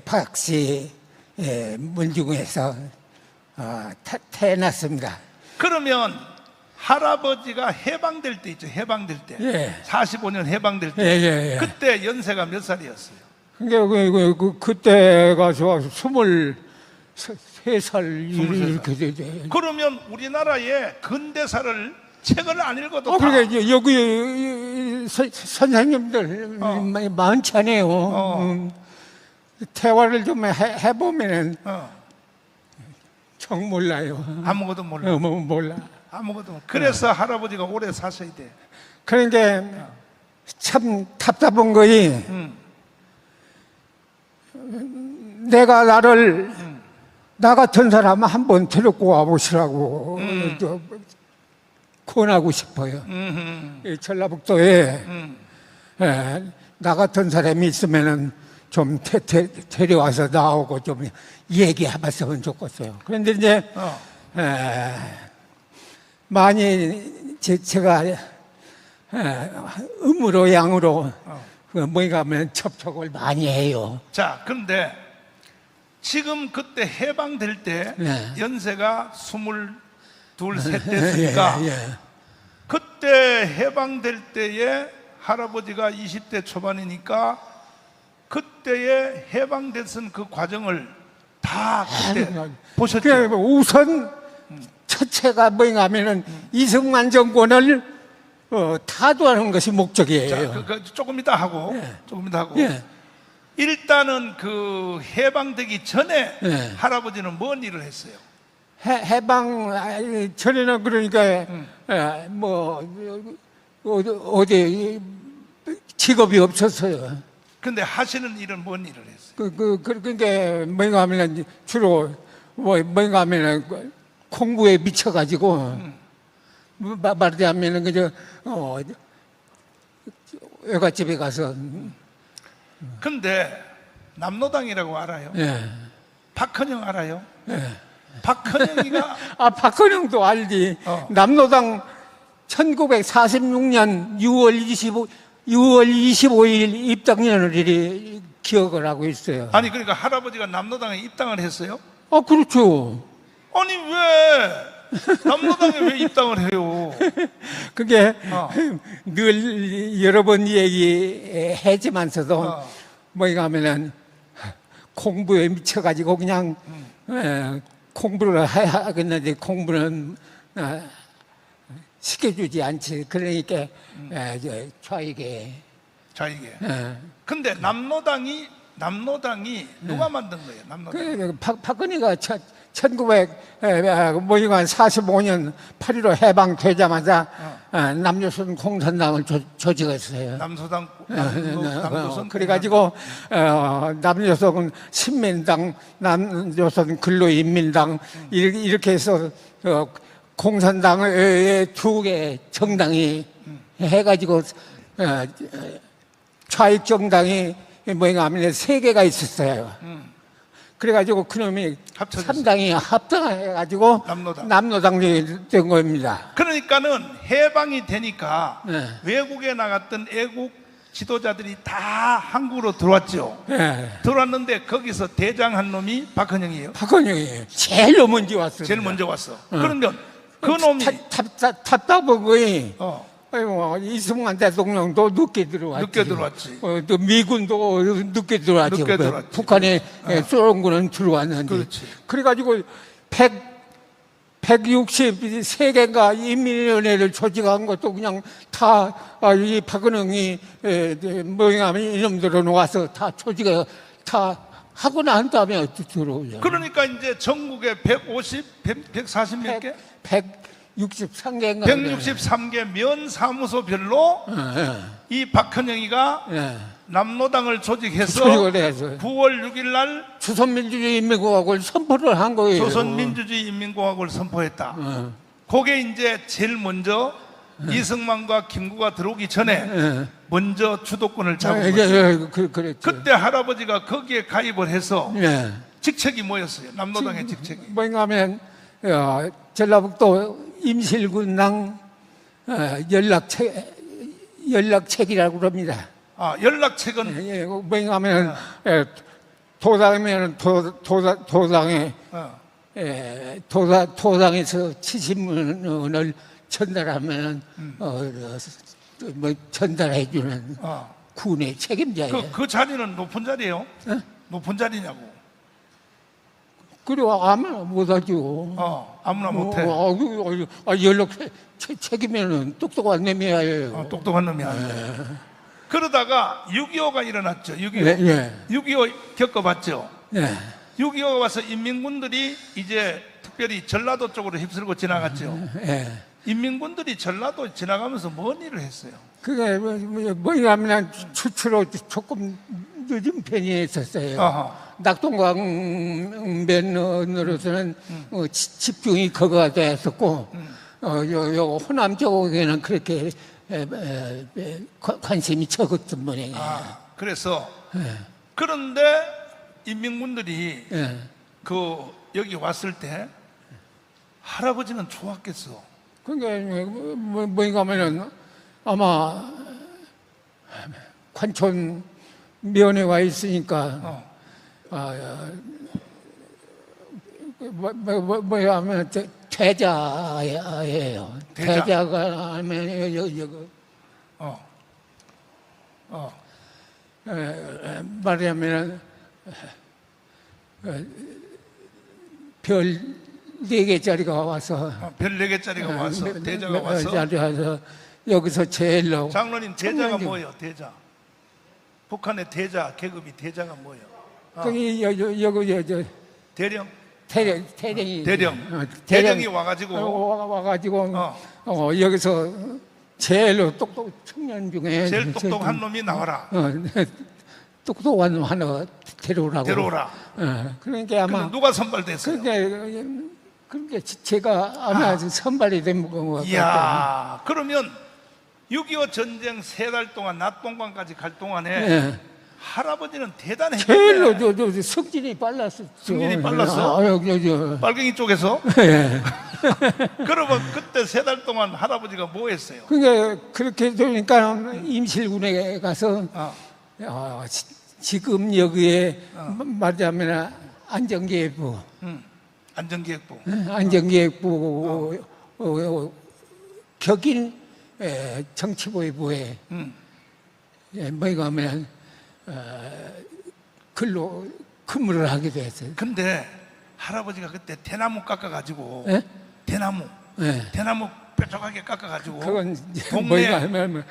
Speaker 13: 박씨 문중에서 태어났습니다.
Speaker 2: 그러면 할아버지가 해방될 때 있죠. 해방될 때.
Speaker 13: 예.
Speaker 2: 45년 해방될 때.
Speaker 13: 예.
Speaker 2: 그때 연세가 몇 살이었어요?
Speaker 13: 그때가 저 23살 이렇게 되죠.
Speaker 2: 그러면 우리나라의 근대사를 책을 안 읽어도
Speaker 13: 그러니까 여기 선생님들 많잖아요. 대화를 좀 해보면은 정 몰라요.
Speaker 2: 아무것도 몰라.
Speaker 13: 몰라.
Speaker 2: 아무것도. 그래서 할아버지가 오래 사셔야 돼.
Speaker 13: 그러니까 참 답답한 거이 내가 나 같은 사람 한번 데리고 와보시라고 권하고 싶어요. 이 전라북도에 나 같은 사람이 있으면은 좀 데려와서 나오고 좀 얘기해봤으면 좋겠어요. 그런데 이제 많이 제가 음으로 양으로 뭐가 하면 접촉을 많이 해요.
Speaker 2: 자, 그런데 지금 그때 해방될 때
Speaker 13: 네.
Speaker 2: 연세가 22, 셋 됐으니까 그때 해방될 때에 할아버지가 20대 초반이니까 그때에 해방됐은 그 과정을 다 그때 보셨죠?
Speaker 13: 우선 첫째가 뭐냐 하면은 이승만 정권을 타도하는 것이 목적이에요.
Speaker 2: 자, 조금 이따 하고 조금 이따 하고 일단은 그 해방되기 전에 할아버지는 뭔 일을 했어요?
Speaker 13: 해방 전에는 그러니까 어디 직업이 없었어요.
Speaker 2: 근데 하시는 일은 뭔 일을 했어요?
Speaker 13: 그러니까 뭐가 하면 주로 뭐가 하면 공부에 미쳐가지고 말하자면 그저 외갓집에 가서.
Speaker 2: 근데 남로당이라고 알아요?
Speaker 13: 예.
Speaker 2: 박헌영 알아요?
Speaker 13: 예.
Speaker 2: 박헌영이가
Speaker 13: 박헌영도 알지. 남로당 1946년 6월 25일 입당년을 기억을 하고 있어요.
Speaker 2: 아니 그러니까 할아버지가 남로당에 입당을 했어요?
Speaker 13: 그렇죠.
Speaker 2: 아니 왜 남로당에 왜 입당을 해요?
Speaker 13: 그게 늘 여러 번 얘기했지만서도 뭐가 하면은 공부에 미쳐가지고 그냥 공부를 해야 하겠는데 공부는 시켜주지 않지. 그러니까 좌익에.
Speaker 2: 근데 남로당이 누가 만든 거예요? 남로당.
Speaker 13: 박근혜가 1945년 8.15 해방되자마자 남조선 공산당을 조직했어요.
Speaker 2: 남조선
Speaker 13: 그래가지고 남조선 신민당, 남조선 근로인민당 이렇게 해서 공산당의 두 개 정당이 해가지고 좌익 정당이 뭐가 하면 세 개가 있었어요. 그래가지고 그놈이 3당이 합당해가지고 남로당이 된 겁니다.
Speaker 2: 그러니까는 해방이 되니까 외국에 나갔던 애국 지도자들이 다 한국으로 들어왔죠. 들어왔는데 거기서 대장한 놈이 박헌영이에요.
Speaker 13: 박헌영이에요. 제일 먼저 왔어요.
Speaker 2: 제일 먼저 왔어. 그러면 그 놈이
Speaker 13: 답답한 거이. 이승만 대통령도 늦게 들어왔지. 또 미군도 늦게 들어왔지. 북한에 소련군은 들어왔는데.
Speaker 2: 그렇지.
Speaker 13: 그래가지고 163개인가 인민위원회를 조직한 것도 그냥 다 이 박은영이 뭐냐 하면 이놈들은 와서 다 조직해 다 하고 난 다음에 어떻게 들어오냐.
Speaker 2: 그러니까 이제 전국에 140 몇 개?
Speaker 13: 163개인가.
Speaker 2: 163개 면 사무소별로 이 박헌영이가 남로당을 조직해서 9월 6일 날
Speaker 13: 조선민주주의인민공화국을 선포를 한 거예요.
Speaker 2: 조선민주주의인민공화국을 선포했다. 그게 이제 제일 먼저 이승만과 김구가 들어오기 전에 먼저 주도권을 잡은 거죠. 그때 할아버지가 거기에 가입을 해서 직책이 뭐였어요? 남로당의 직책이
Speaker 13: 뭐인가 하면 전라북도 임실군당 연락책이라고 그럽니다.
Speaker 2: 연락책은
Speaker 13: 뭐인가 하면 도당이면 도당에서 지신문을 전달하면 전달해주는 군의 책임자예요.
Speaker 2: 그 자리는 높은 자리예요? 높은 자리냐고?
Speaker 13: 그래 아무나 못하죠.
Speaker 2: 아무나 못해.
Speaker 13: 연락 책임에는 똑똑한 놈이 아니에요.
Speaker 2: 똑똑한 놈이 아니에요. 그러다가 6.25가 일어났죠. 6.25 겪어봤죠. 6.25가 와서 인민군들이 이제 특별히 전라도 쪽으로 휩쓸고 지나갔죠. 인민군들이 전라도 지나가면서 뭔 일을 했어요?
Speaker 13: 그게 뭐냐면 추추로 조금 늦은 편이 있었어요. 낙동강변으로서는 집중이 거기가 됐었고 요 호남 쪽에는 그렇게 관심이 적었던 모양이에요.
Speaker 2: 그래서
Speaker 13: 예.
Speaker 2: 그런데 인민군들이
Speaker 13: 예.
Speaker 2: 여기 왔을 때 할아버지는 좋았겠어.
Speaker 13: 그러니까 뭐인가 하면은 아마 관촌 면에 와 있으니까 뭐야 하면 대자예요. 대자가 하면 말하자면 별 4개짜리가 와서
Speaker 2: 별 4개짜리가 와서 대자가 와서
Speaker 13: 여기서 제일로.
Speaker 2: 장로님 대자가 뭐예요? 대자. 북한의 대자 계급이 대자가 뭐예요?
Speaker 13: 거기 여기
Speaker 2: 대령.
Speaker 13: 대령이
Speaker 2: 와가지고
Speaker 13: 여기서 제일로 청년 중에
Speaker 2: 제일 똑똑한 놈이 나와라.
Speaker 13: 똑똑한 놈 하나 데려오라. 그러니까 아마
Speaker 2: 누가 선발됐어요?
Speaker 13: 그러니까 제가 아마 선발이 된 것 같아요.
Speaker 2: 이야, 그러면 6.25 전쟁 3달 동안 낮동강까지 갈 동안에 할아버지는 대단했네.
Speaker 13: 제일로 승진이 빨랐었죠.
Speaker 2: 승진이 빨랐어? 빨갱이 쪽에서?
Speaker 13: 예.
Speaker 2: 그러면 그때 3달 동안 할아버지가 뭐 했어요?
Speaker 13: 그러니까 그렇게 되니까 임실군에 가서 지금 여기에 말하자면 안전기획부 격인 정치보위부에 뭐가 하면 근로 근무를 하게 됐어요.
Speaker 2: 근데 할아버지가 그때 대나무 깎아가지고 대나무 뾰족하게 깎아가지고 동네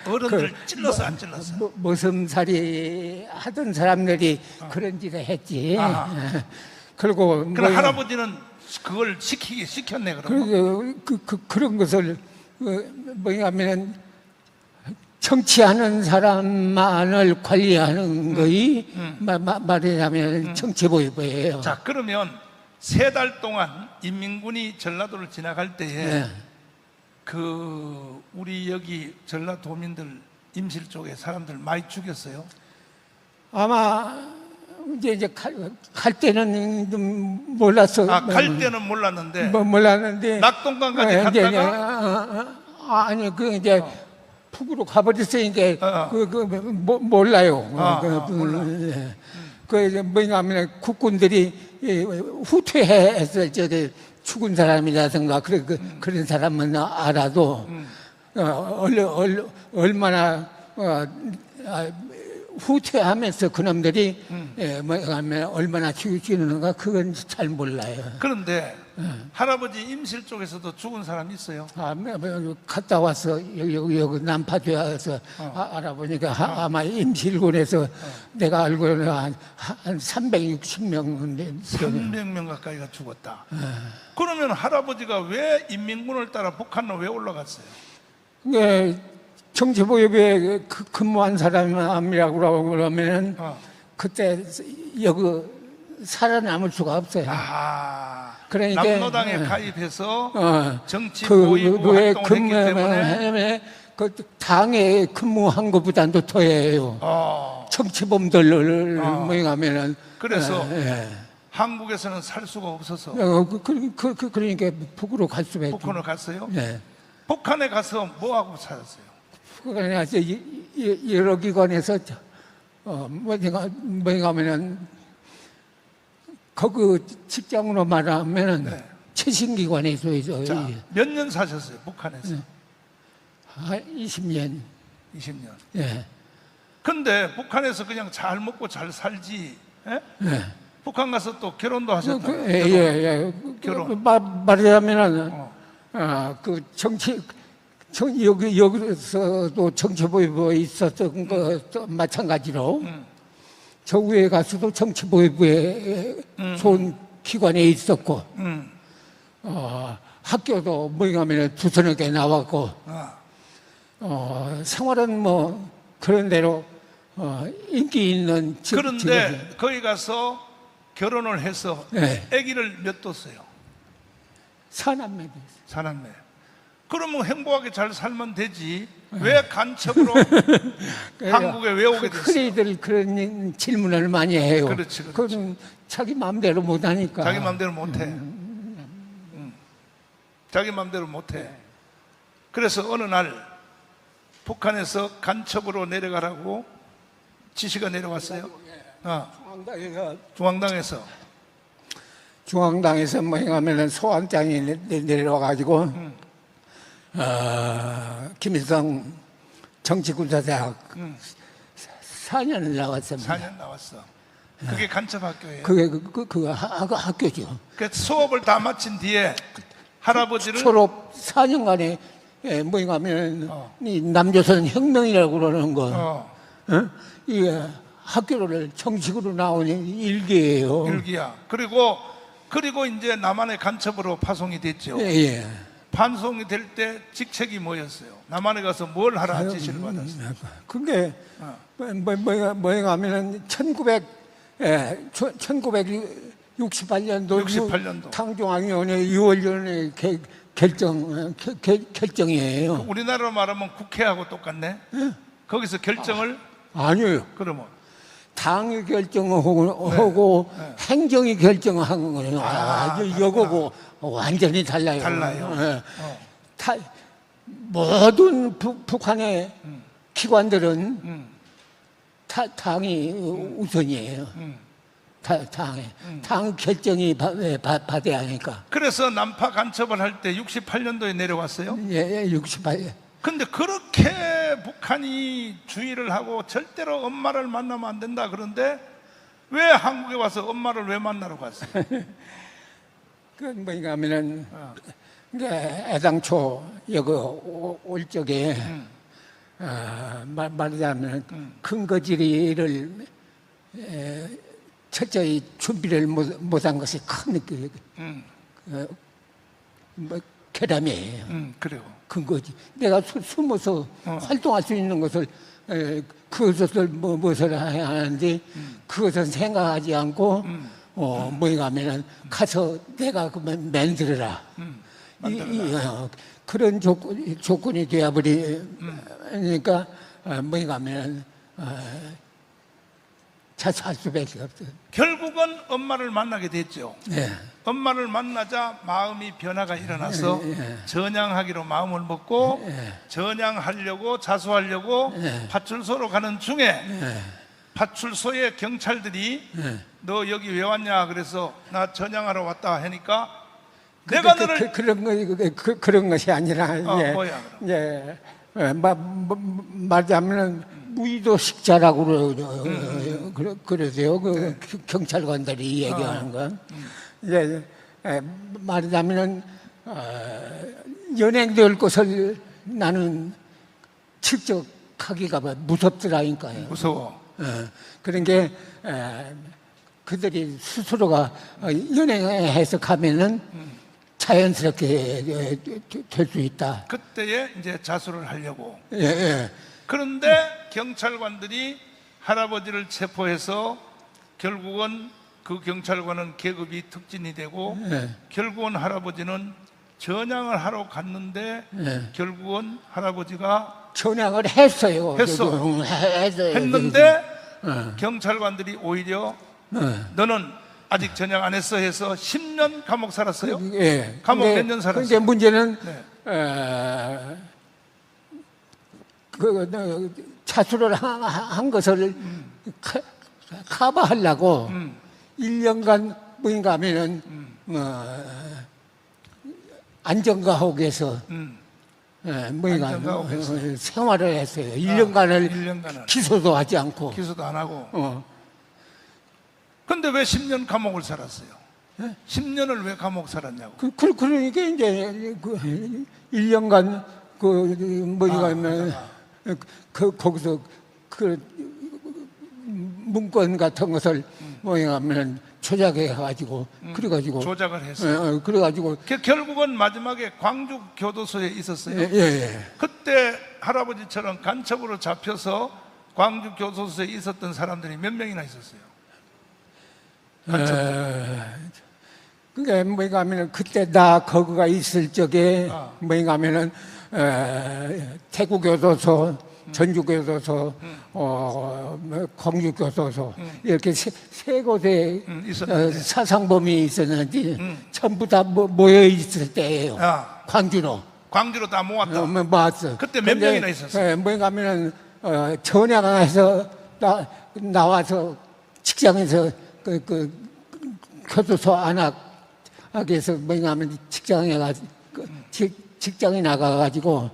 Speaker 2: 어른들 찔러서 안 찔렀어?
Speaker 13: 모섬살이 하던 사람들이 그런 짓을 했지. 그리고
Speaker 2: 그럼 할아버지는 그걸 시켰네. 그럼
Speaker 13: 그런 것을 뭐냐면 정치하는 사람만을 관리하는 거이 말하자면 정치보위부예요.
Speaker 2: 자, 그러면 3달 동안 인민군이 전라도를 지나갈 때에 우리 여기 전라도민들 임실 쪽에 사람들 많이 죽였어요?
Speaker 13: 아마 이제 갈 때는 좀 몰랐어.
Speaker 2: 갈 때는 몰랐는데.
Speaker 13: 몰랐는데.
Speaker 2: 낙동강까지 갔다가?
Speaker 13: 아니 이제 북으로 가버렸으니까 몰라요.
Speaker 2: 몰라.
Speaker 13: 그 뭐냐면 국군들이 후퇴해서 죽은 사람이라든가 그런 사람은 알아도 얼마나 후퇴하면서 그놈들이 얼마나 죽이는가 그건 잘 몰라요.
Speaker 2: 그런데 할아버지 임실 쪽에서도 죽은 사람 있어요?
Speaker 13: 갔다 와서 여기 남파주에 와서 알아보니까 아마 임실군에서 내가 알고는 한 360명
Speaker 2: 300명 가까이가 죽었다. 그러면 할아버지가 왜 인민군을 따라 북한으로 왜 올라갔어요?
Speaker 13: 정치보위부에 근무한 사람이라고 그러면은 그때 여기 살아남을 수가 없어요. 그러니까
Speaker 2: 남로당에 가입해서 정치보위부 활동을 했기 때문에
Speaker 13: 그 당에 근무한 것보다도 더해요. 정치범들을 모임하면은
Speaker 2: 그래서 한국에서는 살 수가 없어서
Speaker 13: 그러니까 북으로 갈 수가 있죠.
Speaker 2: 북한을 갔어요?
Speaker 13: 네.
Speaker 2: 북한에 가서 뭐 하고 살았어요?
Speaker 13: 북한에 가서 여러 기관에서 뭐가 하면은 거기 직장으로 말하면은 최신기관에서
Speaker 2: 몇 년 사셨어요? 북한에서?
Speaker 13: 한 20년.
Speaker 2: 20년.
Speaker 13: 예.
Speaker 2: 근데 북한에서 그냥 잘 먹고 잘 살지. 북한 가서 또 결혼도 하셨다고. 결혼.
Speaker 13: 말하자면은 여기서도 정치보위부에 있었던 것도 마찬가지로 저 위에 가서도 정치보위부에 좋은 기관에 있었고 학교도 뭐냐면 두서너 개 나왔고 생활은 뭐 그런 대로 인기 있는
Speaker 2: 그런데 거기 가서 결혼을 해서 아기를 몇 뒀어요?
Speaker 13: 사남매.
Speaker 2: 사남매. 그러면 행복하게 잘 살면 되지. 왜 간첩으로 한국에 왜 오게 됐어요?
Speaker 13: 흔히들 그런 질문을 많이 해요.
Speaker 2: 그렇지.
Speaker 13: 그건 자기 마음대로 못하니까.
Speaker 2: 자기 마음대로 못해. 자기 마음대로 못해. 그래서 어느 날 북한에서 간첩으로 내려가라고 지시가 내려왔어요.
Speaker 13: 중앙당에서 뭐 하면은 소환장이 내려와가지고 김일성 정치군사대학 4년을 나왔습니다.
Speaker 2: 4년 나왔어. 그게 간첩 학교예요.
Speaker 13: 그게 그 학교죠.
Speaker 2: 그 수업을 다 마친 뒤에 할아버지를
Speaker 13: 졸업 4년간에 뭐냐면 이 남조선 혁명이라고 그러는 거, 이 학교를 정식으로 나오는 일기예요.
Speaker 2: 일기야. 그리고 이제 남한의 간첩으로 파송이 됐죠.
Speaker 13: 예.
Speaker 2: 파송이 될 때 직책이 뭐였어요? 남한에 가서 뭘 하라 지시를 받았어요?
Speaker 13: 그게 뭐냐면은 1968년도 당중앙위원회 6월련의 결정이에요.
Speaker 2: 우리나라로 말하면 국회하고 똑같네. 거기서 결정을
Speaker 13: 아니에요.
Speaker 2: 그러면
Speaker 13: 당이 결정하고 행정이 결정한 거예요. 이거고 완전히 달라요.
Speaker 2: 달라요.
Speaker 13: 모든 북한의 기관들은 당이 우선이에요. 당 결정이 받아야 하니까.
Speaker 2: 그래서 남파 간첩을 할 때 68년도에 내려왔어요?
Speaker 13: 예, 68년.
Speaker 2: 근데 그렇게 북한이 주의를 하고 절대로 엄마를 만나면 안 된다 그런데 왜 한국에 와서 엄마를 왜 만나러 갔어요?
Speaker 13: 그 뭐냐 하면은 애당초 여기 올 적에 말하자면 근거지리를 철저히 준비를 못한 것이 큰 괴담이에요.
Speaker 2: 그래요.
Speaker 13: 근거지. 내가 숨어서 활동할 수 있는 것을 그것을 무엇을 해야 하는지 그것은 생각하지 않고 뭐가 하면은 가서 내가 그러면 만들어라. 그런 조건이 되어버리니까 뭐가 하면은 자살 수밖에 없어요.
Speaker 2: 결국은 엄마를 만나게 됐죠.
Speaker 13: 네.
Speaker 2: 엄마를 만나자 마음이 변화가 일어나서 전향하기로 마음을 먹고 전향하려고 자수하려고 파출소로 가는 중에 파출소의 경찰들이 너 여기 왜 왔냐 그래서 나 전향하러 왔다 하니까 내가 너를
Speaker 13: 그런 것이 아니라
Speaker 2: 뭐야
Speaker 13: 말하자면 무의도식자라고 그러세요. 그 경찰관들이 얘기하는 건. 이제 말하자면 연행될 것을 나는 측적하기가 무섭더라니까요.
Speaker 2: 무서워.
Speaker 13: 그런 게 그들이 스스로가 연행해서 가면은 자연스럽게 될 수 있다.
Speaker 2: 그때에 이제 자수를 하려고.
Speaker 13: 예.
Speaker 2: 그런데 경찰관들이 할아버지를 체포해서 결국은 그 경찰관은 계급이 특진이 되고 결국은 할아버지는 전향을 하러 갔는데 결국은 할아버지가
Speaker 13: 전향을 했어요.
Speaker 2: 했는데 경찰관들이 오히려 너는 아직 전향 안 했어 해서 10년 감옥 살았어요?
Speaker 13: 예.
Speaker 2: 감옥 몇 년 살았어요?
Speaker 13: 근데 문제는 자수를 한 것을 커버하려고 1년간 뭔가 하면은 안전가옥에서 뭔가 생활을 했어요. 1년간을 기소도 하지 않고.
Speaker 2: 기소도 안 하고. 근데 왜 10년 감옥을 살았어요? 10년을 왜 감옥 살았냐고.
Speaker 13: 그러니까 이제 1년간 뭐가 하면 거기서 그 문건 같은 것을 뭐냐 하면 조작해가지고 그래가지고
Speaker 2: 조작을 했어요.
Speaker 13: 그래가지고
Speaker 2: 결국은 마지막에 광주 교도소에 있었어요.
Speaker 13: 예.
Speaker 2: 그때 할아버지처럼 간첩으로 잡혀서 광주 교도소에 있었던 사람들이 몇 명이나 있었어요?
Speaker 13: 그게 뭐가 하면은 그때 나 거기가 있을 적에 뭐가 하면은 태국교도소, 전주교도소, 광주교도소 이렇게 세 곳에 사상범이 있었는데 전부 다 모여 있을 때예요. 광주로
Speaker 2: 다 모았다.
Speaker 13: 모았어.
Speaker 2: 그때 몇 명이나 있었어요?
Speaker 13: 뭐가 하면은 전향해서 나와서 직장에서 그 교도소 안학에서 뭐가 하면 직장에 나가가지고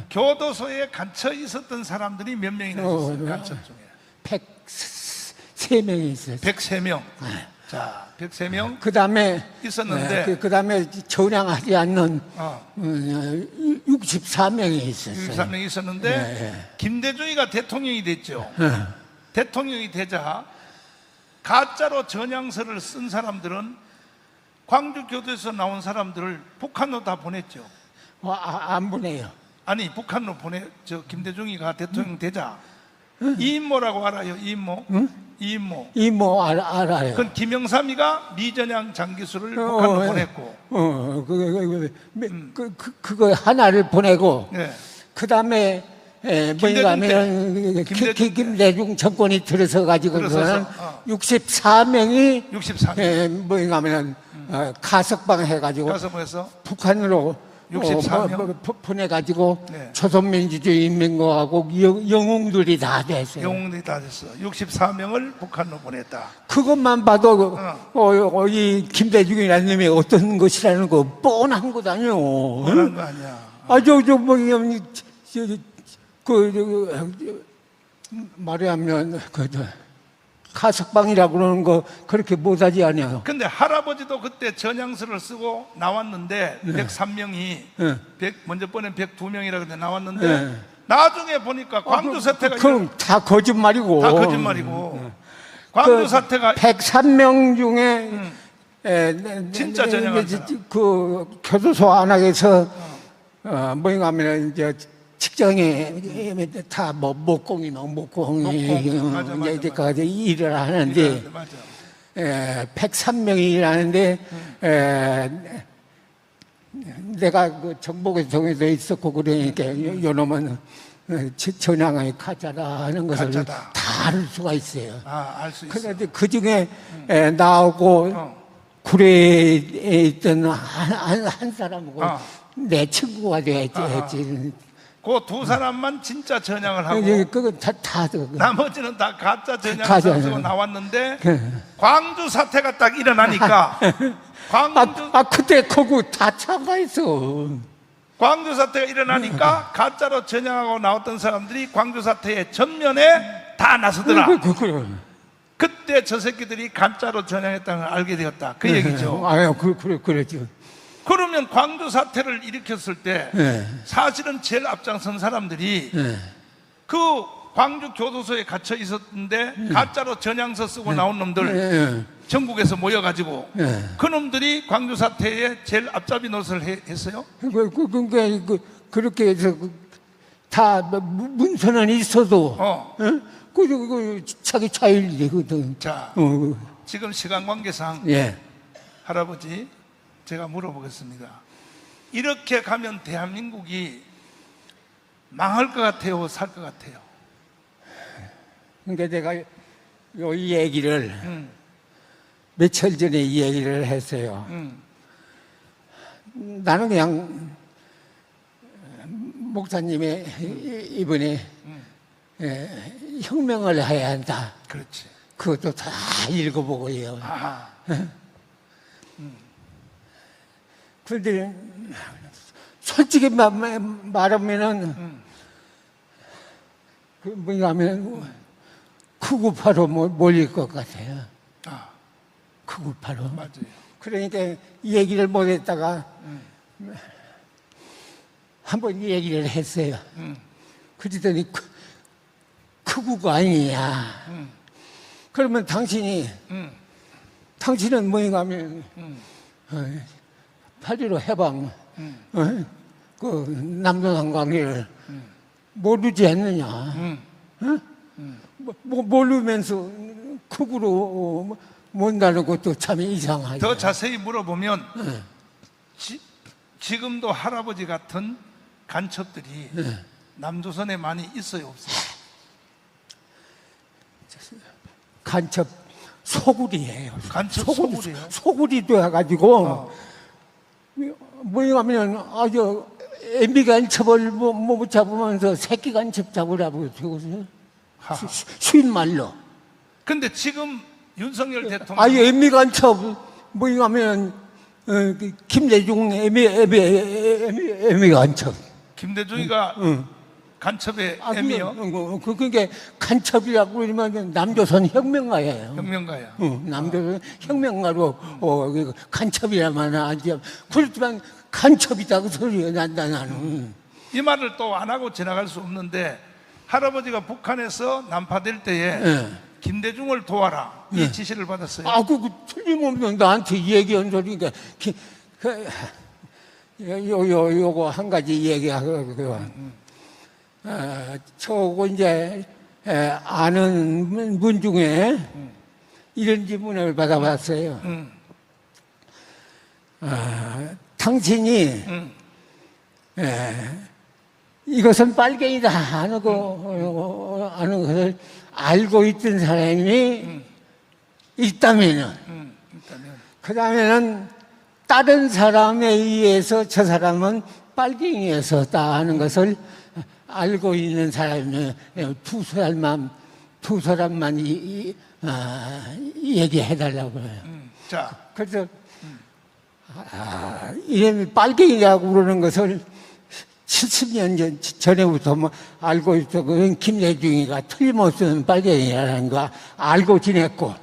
Speaker 2: 교도소에 갇혀 있었던 사람들이 몇 명이나 있었어요? 간첩 중에
Speaker 13: 103명이 있었어요.
Speaker 2: 103명. 자, 103명.
Speaker 13: 그 다음에
Speaker 2: 있었는데
Speaker 13: 그 다음에 전향하지 않는 64명이 있었어요.
Speaker 2: 64명이 있었는데 김대중이가 대통령이 됐죠. 대통령이 되자 가짜로 전향서를 쓴 사람들은 광주교도에서 나온 사람들을 북한으로 다 보냈죠.
Speaker 13: 안 보내요.
Speaker 2: 아니 북한으로 김대중이가 대통령 되자 이인모라고 알아요? 이인모? 이인모
Speaker 13: 알아요.
Speaker 2: 그건 김영삼이가 미전향 장기수를 북한으로 보냈고
Speaker 13: 그거 하나를 보내고 그 다음에 뭐가 하면 김대중 정권이 들어서 가지고 64명이 뭐가 하면 가석방 해가지고 북한으로
Speaker 2: 64명?
Speaker 13: 보내가지고 조선민주주의인민공화국 영웅들이 다 됐어요.
Speaker 2: 영웅들이 다 됐어. 64명을 북한으로 보냈다.
Speaker 13: 그것만 봐도 이 김대중이라는 놈이 어떤 것이라는 거 뻔한 거 아니요.
Speaker 2: 뻔한 거 아니야.
Speaker 13: 말하면 가석방이라고 그러는 거 그렇게 못하지 않아요.
Speaker 2: 근데 할아버지도 그때 전향서를 쓰고 나왔는데 103명이 먼저 보낸 102명이라 그때 나왔는데 나중에 보니까 광주 사태가
Speaker 13: 그럼 다 거짓말이고.
Speaker 2: 다 거짓말이고. 광주 사태가
Speaker 13: 103명 중에
Speaker 2: 진짜 전향한
Speaker 13: 그 교도소 안학에서 뭐인가 하면 이제 직장에 다 목공이 이제 일을 하는데 103명이 일하는데 내가 그 정복에서 있었고 그러니까 요놈은 전향의 가짜라 하는 것을 다 알 수가 있어요.
Speaker 2: 알 수 있어요.
Speaker 13: 그런데 그 중에 나오고 구례에 있던 한 사람하고 내 친구가 됐지.
Speaker 2: 그 두 사람만 진짜 전향을 하고
Speaker 13: 그건 다
Speaker 2: 나머지는 다 가짜 전향을 쓰고 나왔는데 광주 사태가 딱 일어나니까
Speaker 13: 그때 거기 다 참가했어.
Speaker 2: 광주 사태가 일어나니까 가짜로 전향하고 나왔던 사람들이 광주 사태의 전면에 다 나서더라. 그때 저 새끼들이 가짜로 전향했다는 걸 알게 되었다. 그 얘기죠.
Speaker 13: 그렇죠.
Speaker 2: 그러면 광주 사태를 일으켰을 때 사실은 제일 앞장선 사람들이 그 광주 교도소에 gat혀 있었는데 가짜로 전향서 쓰고 나온 놈들 전국에서 모여가지고 그 놈들이 광주 사태에 제일 앞잡이 노릇을 했어요?
Speaker 13: 그렇게 해서 다 문서는 있어도 자기 자율이거든.
Speaker 2: 자, 지금 시간 관계상 할아버지 제가 물어보겠습니다. 이렇게 가면 대한민국이 망할 것 같아요? 살 것 같아요?
Speaker 13: 그러니까 내가 이 얘기를 며칠 전에 이 얘기를 했어요. 나는 그냥 목사님의 이번에 혁명을 해야 한다.
Speaker 2: 그렇지.
Speaker 13: 그것도 다 읽어보고요. 그런데 솔직히 말하면은 그 뭐냐 하면 구구파로 몰릴 것 같아요. 구구파로.
Speaker 2: 맞아요.
Speaker 13: 그러니까 이 얘기를 못했다가 한번 이 얘기를 했어요. 그랬더니 구구가 아니냐. 그러면 당신은 뭐인가 하면 8.15 해방, 그 남조선 관계를 모르지 않느냐. 모르면서 극으로 못다는 것도 참 이상하죠.
Speaker 2: 더 자세히 물어보면 지금도 할아버지 같은 간첩들이 남조선에 많이 있어요, 없어요?
Speaker 13: 간첩 소굴이에요.
Speaker 2: 간첩 소굴이에요?
Speaker 13: 소굴이 돼가지고 뭐냐면 아주 MB 간첩을 못 잡으면서 새끼 간첩 잡으라고 그러거든요. 쉬운 말로.
Speaker 2: 근데 지금 윤석열 대통령
Speaker 13: 아유 MB 간첩 뭐냐면 김대중 MB 간첩.
Speaker 2: 김대중이가 간첩의 M이요?
Speaker 13: 그게 간첩이라고 그러면 남조선 혁명가예요.
Speaker 2: 혁명가야.
Speaker 13: 남조선 혁명가로 간첩이라만 하지. 그렇지만 간첩이다 그 소리가 난다 나는.
Speaker 2: 이 말을 또 안 하고 지나갈 수 없는데 할아버지가 북한에서 난파될 때에 김대중을 도와라 이 지시를 받았어요.
Speaker 13: 아, 그 틀림없는 나한테 얘기한 소리니까 요거 한 가지 얘기하고 저거 이제 아는 분 중에 이런 질문을 받아봤어요. 당신이 이것은 빨갱이다 하는 것을 알고 있던 사람이 있다면은 그 다음에는 다른 사람에 의해서 저 사람은 빨갱이였었다 하는 것을 알고 있는 사람이 두 사람만 얘기해달라고 해요.
Speaker 2: 자,
Speaker 13: 그래서 이런 빨갱이라고 그러는 것을 70년 전에부터 뭐 알고 있어. 그건 김대중이가 틀림없는 빨갱이라는 거 알고 지냈고,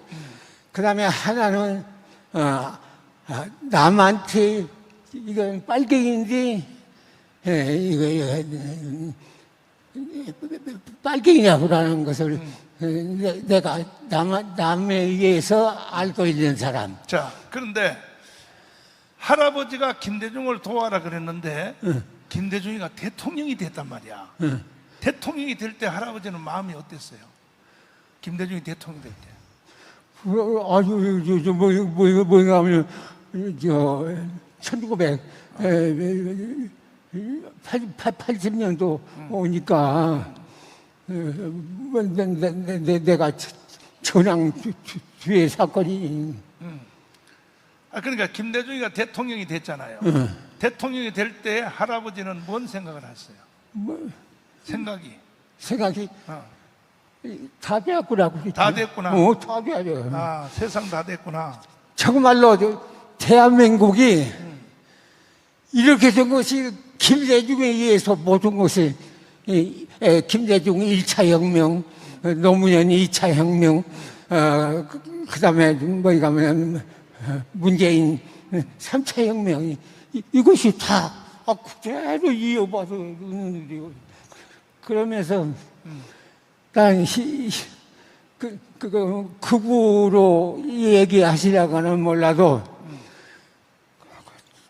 Speaker 13: 그 다음에 하나는 남한테 이건 빨갱이인데 이거 빨갱이라고 하는 것을 내가 남에 의해서 알고 있는 사람.
Speaker 2: 자, 그런데 할아버지가 김대중을 도와라 그랬는데 김대중이가 대통령이 됐단 말이야. 대통령이 될 때 할아버지는 마음이 어땠어요? 김대중이 대통령 될 때.
Speaker 13: 아주 뭐가 하면 1980년도 오니까 내가 전황 뒤에 사건이.
Speaker 2: 그러니까 김대중이가 대통령이 됐잖아요. 대통령이 될 때 할아버지는 뭔 생각을 하셨어요? 생각이
Speaker 13: 다 됐구나고.
Speaker 2: 다 됐구나.
Speaker 13: 다 돼야.
Speaker 2: 아, 세상 다 됐구나.
Speaker 13: 정말로 대한민국이 이렇게 된 것이 김대중에 의해서 모든 것이 김대중 1차 혁명, 노무현 2차 혁명, 그 다음에 뭐냐면 문재인 3차 혁명이 이것이 다 그대로 이어봐서 그러면서 난 극우로 얘기하시려고는 몰라도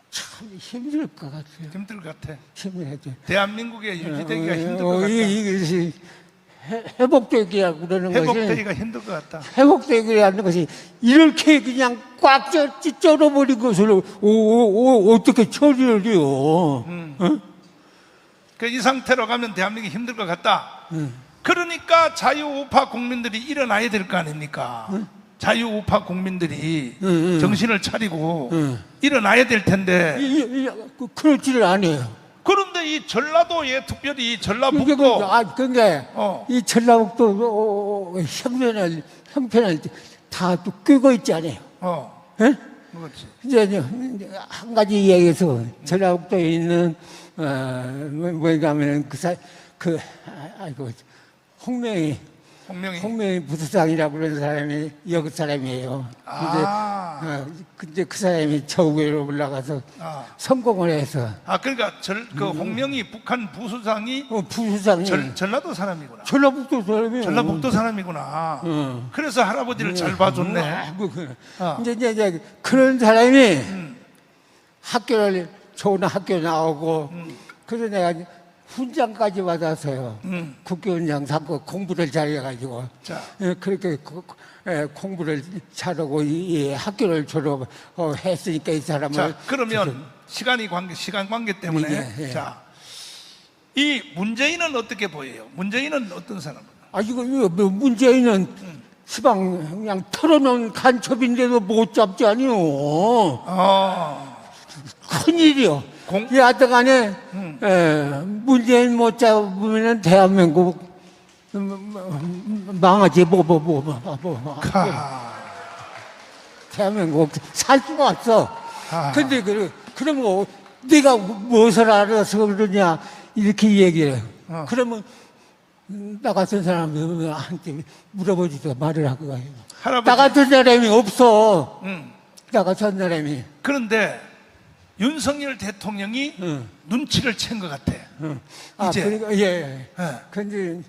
Speaker 13: 참 힘들 것 같아요.
Speaker 2: 힘들 것 같아.
Speaker 13: 힘들죠.
Speaker 2: 대한민국에 유지되기가 힘들 것 같다.
Speaker 13: 이것이 회복되기라고 그러는 것이
Speaker 2: 회복되기가 힘들 것 같다.
Speaker 13: 회복되기라는 것이 이렇게 그냥 꽉 쩔어버린 것을 어떻게 처리를 해요?
Speaker 2: 이 상태로 가면 대한민국이 힘들 것 같다. 그러니까 자유우파 국민들이 일어나야 될 거 아닙니까? 자유우파 국민들이 정신을 차리고 일어나야 될 텐데
Speaker 13: 그렇지를 않아요.
Speaker 2: 그런데 이 전라도에 특별히 전라북도
Speaker 13: 이 전라북도 형편을 다 끄고 있잖아요.
Speaker 2: 그렇지.
Speaker 13: 이제 한 가지 이야기해서 전라북도에 있는 뭐가 하면 홍명희 부사장이라고 그러는 사람이 여기 사람이에요. 근데 그 사람이 저우에로 올라가서 성공을 해서.
Speaker 2: 그러니까 그 홍명희 북한 부수장이 전라도 사람이구나.
Speaker 13: 전라북도 사람이에요.
Speaker 2: 전라북도 사람이구나. 그래서 할아버지를 잘 봐줬네.
Speaker 13: 이제 그런 사람이 좋은 학교 나오고 그래서 내가 훈장까지 받았어요. 국회의원장 삼고 공부를 잘해가지고.
Speaker 2: 자.
Speaker 13: 그렇게 공부를 잘하고 이 학교를 졸업했으니까 이 사람을.
Speaker 2: 자, 그러면 시간 관계 때문에
Speaker 13: 예.
Speaker 2: 자, 이 문재인은 어떻게 보여요? 문재인은 어떤 사람이에요?
Speaker 13: 이거 문재인은 시방 그냥 털어놓은 간첩인데도 못 잡지 아니요. 큰일이요. 여하튼간에 문재인 못 잡으면 대한민국 망하지 대한민국 살 수가 없어. 근데 그러면 네가 무엇을 알아서 그러냐 이렇게 얘기해. 그러면 나 같은 사람한테 물어보지도 말을 하고 가요. 나 같은 사람이 없어. 나 같은 사람이.
Speaker 2: 그런데 윤석열 대통령이 눈치를 챈 것 같아. 이제.
Speaker 13: 그러니까, 예. 근데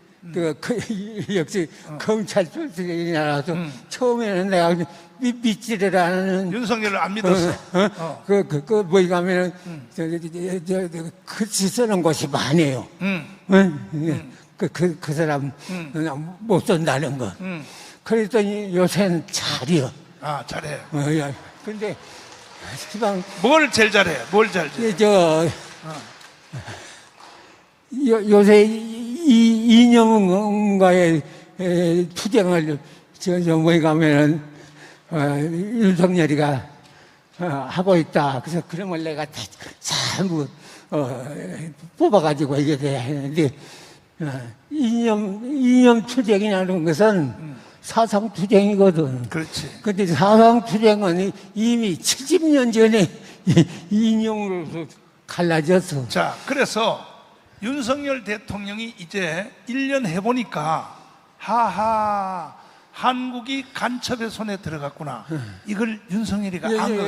Speaker 13: 역시 검찰 출신이라서 처음에는 내가 믿지를 않는
Speaker 2: 윤석열을 안 믿었어.
Speaker 13: 뭐냐면은 글씨 쓰는 곳이 많아요. 그 사람 못 쓴다는 거. 그랬더니 요새는 잘해요.
Speaker 2: 잘해.
Speaker 13: 근데 시방
Speaker 2: 뭘 제일 잘해? 뭘 잘 잘해?
Speaker 13: 요새 이념가의 투쟁을 뭐에 가면은 윤석열이가 하고 있다. 그래서 그런 걸 내가 다 전부 뽑아가지고 이게 되는데 이념 투쟁이라는 것은 사상 투쟁이거든.
Speaker 2: 그렇지.
Speaker 13: 근데 사상 투쟁은 이미 70년 전에 이념으로 갈라졌어.
Speaker 2: 자, 그래서 윤석열 대통령이 이제 1년 해보니까 하하 한국이 간첩의 손에 들어갔구나. 이걸 윤석열이가 안 것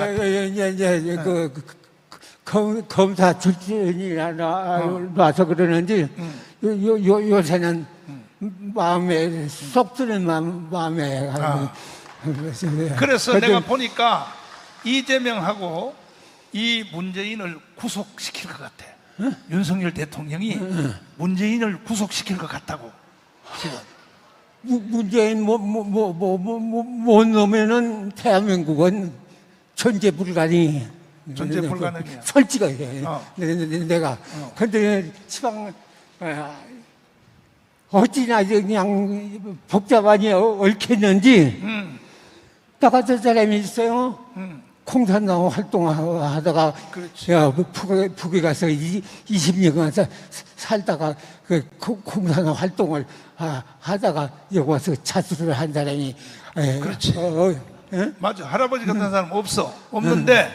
Speaker 2: 같아.
Speaker 13: 검사 출신이라 놔서 그러는지 요새는 마음에 쏙 드는 마음에.
Speaker 2: 그래서 내가 보니까 이재명하고 이 문재인을 구속시킬 것 같아. 윤석열 대통령이 문재인을 구속시킬 것 같다고. 지금.
Speaker 13: 문재인 못 놓으면은 대한민국은 존재불가능이야.
Speaker 2: 존재불가능이야.
Speaker 13: 솔직하게. 내가. 근데 시방 어찌나 그냥 복잡하니 얽혔는지 나 같은 사람이 있어요. 공산당 활동하다가 북에 가서 20년간 살다가 그 공산당 활동을 하다가 여기 와서 자수를 한 사람이.
Speaker 2: 그렇지. 맞아. 할아버지 같은 사람 없는데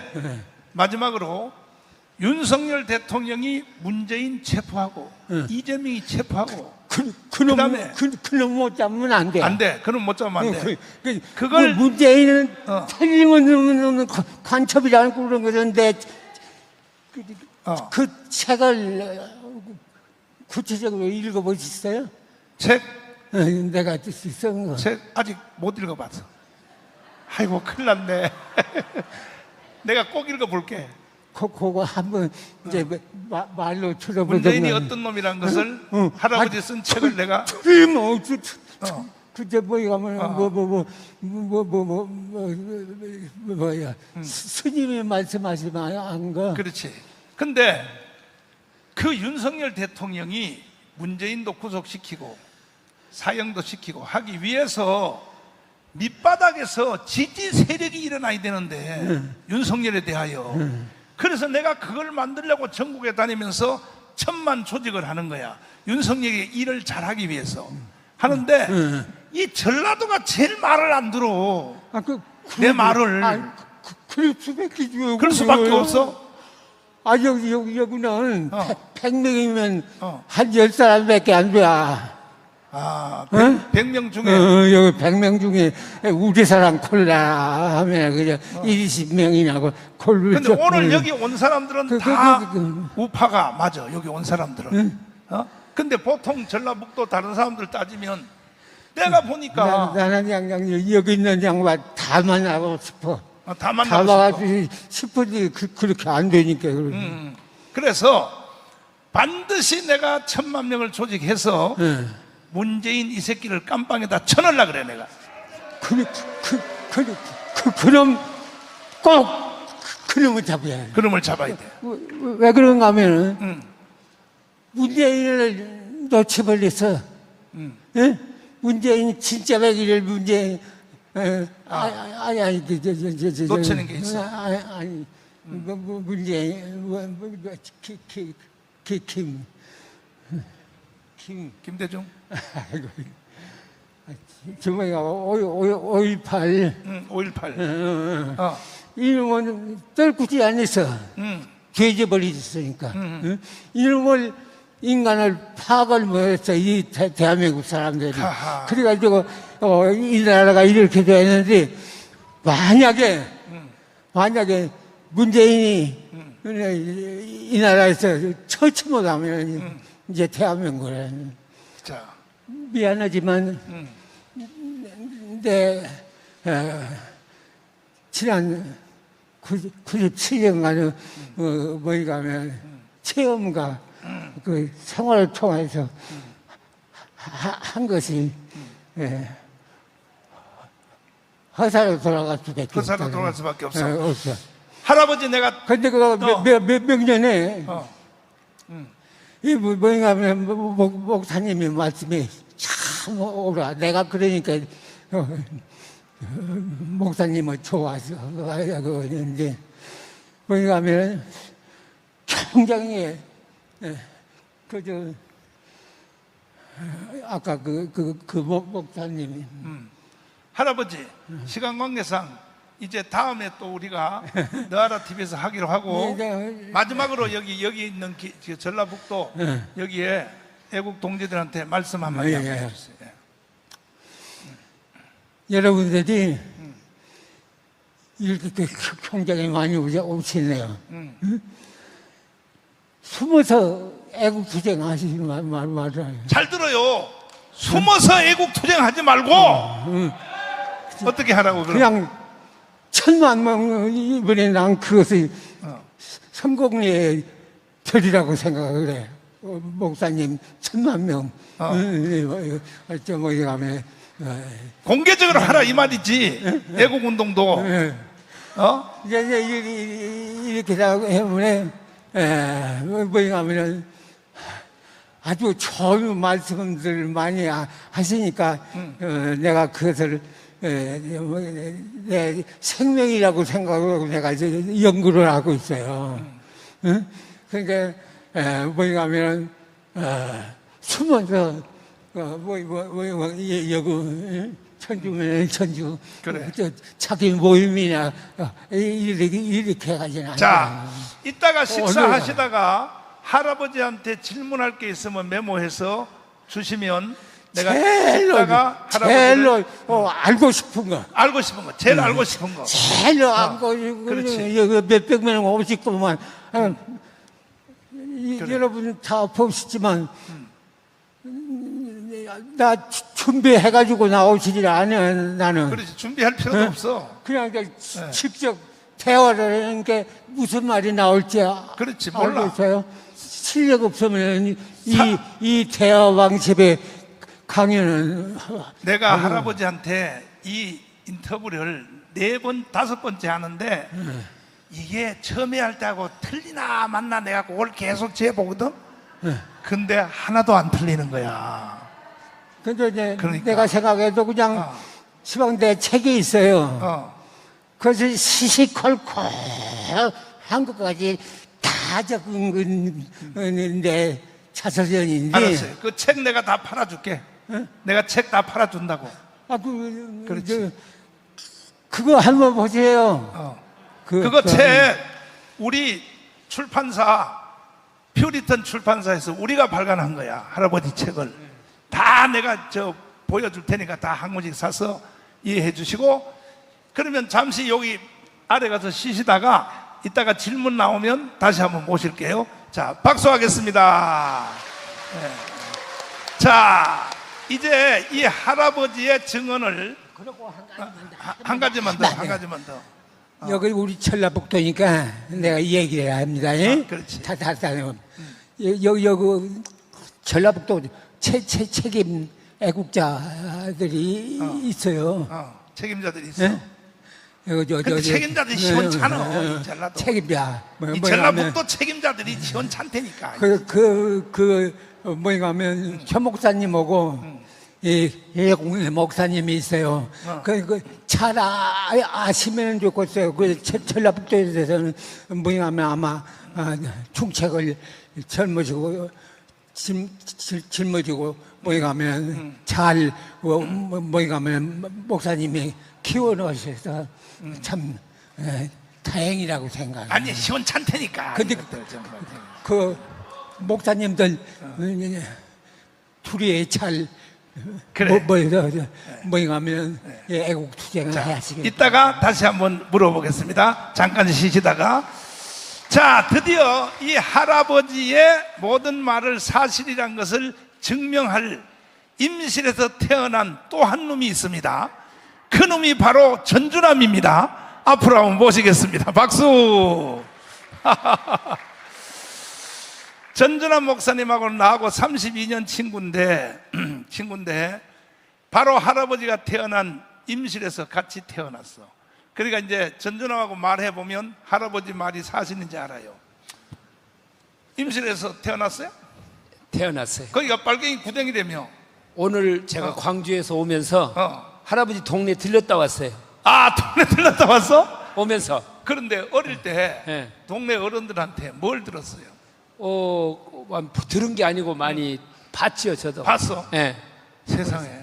Speaker 2: 마지막으로 윤석열 대통령이 문재인 체포하고 이재명이 체포하고
Speaker 13: 그놈 못 잡으면 안 돼.
Speaker 2: 안 돼. 그놈 못 잡으면 안 돼.
Speaker 13: 그걸 문재인은 틀림없는 간첩이라는 그런 거던데 그 책을 구체적으로 읽어보셨어요?
Speaker 2: 책?
Speaker 13: 내가 쓴 거.
Speaker 2: 책 아직 못 읽어봤어. 아이고 큰일 났네. 내가 꼭 읽어볼게.
Speaker 13: 그거 한번 이제 말로 들어보던
Speaker 2: 문재인이 어떤 놈이란 것을 할아버지 쓴 책을 내가
Speaker 13: 틀림없이 그때 뭐에 가면 뭐야 스님이 말씀하신 거.
Speaker 2: 그렇지. 근데 그 윤석열 대통령이 문재인도 구속시키고 사형도 시키고 하기 위해서 밑바닥에서 지지 세력이 일어나야 되는데 윤석열에 대하여 그래서 내가 그걸 만들려고 전국에 다니면서 천만 조직을 하는 거야. 윤석열이 일을 잘하기 위해서 하는데 이 전라도가 제일 말을 안 들어. 내 말을.
Speaker 13: 그럴 수밖에 없어.
Speaker 2: 그럴 수밖에 없어.
Speaker 13: 여기는 100명이면 한 10사람밖에 안 돼.
Speaker 2: 100명 중에
Speaker 13: 여기 100명 중에 우리 사람 콜라 하면 그냥 20명이냐고 콜라.
Speaker 2: 근데 오늘 여기 온 사람들은 다 우파가 맞아. 여기 온 사람들은. 근데 보통 전라북도 다른 사람들 따지면 내가 보니까
Speaker 13: 나는 양양 여기 있는 양반 다 만나고 싶어.
Speaker 2: 다 만나고
Speaker 13: 싶은데 그렇게 안 되니까.
Speaker 2: 그래서 반드시 내가 1000만 명을 조직해서 문재인 이 새끼를 깜빵에다 쳐넣으려 그래 내가.
Speaker 13: 그럼 꼭 그놈을 잡아야 돼.
Speaker 2: 그놈을 잡아야 돼.
Speaker 13: 왜 그런가 하면은 문재인을 놓쳐버려서 예? 문재인 진짜 백일을 문재인
Speaker 2: 놓치는 게 있어.
Speaker 13: 문재인
Speaker 2: 김대중.
Speaker 13: 정말 5.18
Speaker 2: 5.18
Speaker 13: 이놈은 떨구지 않아서 죄져버리셨으니까 이놈을 인간을 파악을 못했어 이 대한민국 사람들이. 그래가지고 이 나라가 이렇게 되었는데 만약에 문재인이 이 나라에서 처치 못하면 이제 대한민국은 미안하지만 내 지난 97년간은 뭐이가 하면 체험과 그 생활을 통해서 한 것이 허사로 돌아갈 수밖에 없어.
Speaker 2: 허사로 돌아갈 수밖에 없어. 할아버지 내가
Speaker 13: 근데 그거 몇 년에 이 뭐인가 하면 목사님의 말씀이 참 오라. 내가 그러니까 목사님은 좋아서 그런데 뭐인가 하면 굉장히 아까 그 목사님이
Speaker 2: 할아버지 시간 관계상 이제 다음에 또 우리가 너하라 TV에서 하기로 하고 마지막으로 여기 있는 전라북도 여기에 애국 동지들한테 말씀 한마디 해주세요.
Speaker 13: 여러분들이 이렇게 굉장히 많이 오시네요. 숨어서 애국 투쟁하시지 말아요.
Speaker 2: 잘 들어요. 숨어서 애국 투쟁하지 말고 어떻게 하라고
Speaker 13: 그냥 1000만 명 이번에 난 그것을 성공의 별이라고 생각을 해. 목사님 1000만 명 가면
Speaker 2: 공개적으로 하라 이 말이지. 애국 운동도
Speaker 13: 이렇게 때문에 뭐냐면은 아주 좋은 말씀들 많이 하시니까 내가 그것을 내 생명이라고 생각하고 내가 이제 연구를 하고 있어요. 그러니까 뭐냐면은 숨어서 여구 천주면 천주
Speaker 2: 그래.
Speaker 13: 자기 모임이나 이렇게 가지는 않아요.
Speaker 2: 자, 이따가 식사하시다가 할아버지한테 질문할 게 있으면 메모해서 주시면 내가 이따가
Speaker 13: 제일로 알고 싶은 거.
Speaker 2: 알고 싶은 거. 제일 알고 싶은 거.
Speaker 13: 제일로 알고 몇백 명 오시고만 여러분 다 보시지만 나 준비해가지고 나오시질 않아요. 나는.
Speaker 2: 그렇지. 준비할 필요도 없어.
Speaker 13: 그냥 직접 대화를 하는 게 무슨 말이 나올지
Speaker 2: 그렇지. 몰라.
Speaker 13: 알겠어요? 실력 없으면 이 대화 방식의 강연은
Speaker 2: 내가 할아버지한테 이 인터뷰를 4번, 5번째 하는데 이게 처음에 할 때하고 틀리나 맞나 내가 그걸 계속 재보거든. 근데 하나도 안 틀리는 거야.
Speaker 13: 근데 이제 내가 생각해도 그냥 시방 내 책이 있어요. 그래서 시시콜콜 한 것까지 다 적은 건데 자서전인데.
Speaker 2: 알았어요. 그 책 내가 다 팔아줄게. 내가 책 다 팔아준다고.
Speaker 13: 그렇지. 그거 한번 보세요.
Speaker 2: 그거 책 우리 출판사 퓨리턴 출판사에서 우리가 발간한 거야. 할아버지 책을 다 내가 보여줄 테니까 다 한 권씩 사서 이해해 주시고, 그러면 잠시 여기 아래 가서 쉬시다가 이따가 질문 나오면 다시 한번 모실게요. 자, 박수하겠습니다. 네. 자, 이제 이 할아버지의 증언을 한 가지만 더.
Speaker 13: 여기 우리 전라북도니까 내가 얘기를 합니다.
Speaker 2: 그렇지.
Speaker 13: 다 여기 전라북도 책임 애국자들이 있어요.
Speaker 2: 책임자들이 있어.
Speaker 13: 네?
Speaker 2: 근데 책임자들이 시원찮아. 이 전라도.
Speaker 13: 책임자.
Speaker 2: 이 전라북도 책임자들이 시원찮다니까.
Speaker 13: 뭐인가 하면 최 목사님하고 예공의 목사님이 있어요. 잘 아시면 좋겠어요. 전라북도에 대해서는 뭐인가 하면 아마 충책을 짊어지고 뭐인가 하면 잘 뭐인가 하면 목사님이 키워놓으셔서 참 다행이라고 생각해요.
Speaker 2: 아니 시원찮다니까.
Speaker 13: 근데 그 목사님들 둘이 잘
Speaker 2: 그래.
Speaker 13: 뭐인가 하면 애국 투쟁을 해야지겠다.
Speaker 2: 이따가 다시 한번 물어보겠습니다. 잠깐 쉬시다가. 자, 드디어 이 할아버지의 모든 말을 사실이란 것을 증명할 임실에서 태어난 또 한 놈이 있습니다. 그 놈이 바로 전주남입니다. 앞으로 한번 모시겠습니다. 박수. 전주남 목사님하고 나하고 32년 친구인데 바로 할아버지가 태어난 임실에서 같이 태어났어. 그러니까 이제 전주남하고 말해보면 할아버지 말이 사실인지 알아요. 임실에서 태어났어요?
Speaker 14: 태어났어요.
Speaker 2: 거기가 빨갱이 구덩이라며.
Speaker 14: 오늘 제가 광주에서 오면서 할아버지 동네 들렸다 왔어요.
Speaker 2: 아, 동네 들렀다 왔어?
Speaker 14: 오면서.
Speaker 2: 그런데 어릴 때 동네 어른들한테 뭘 들었어요?
Speaker 14: 들은 게 아니고 많이 봤지요, 저도.
Speaker 2: 봤어?
Speaker 14: 네.
Speaker 2: 세상에.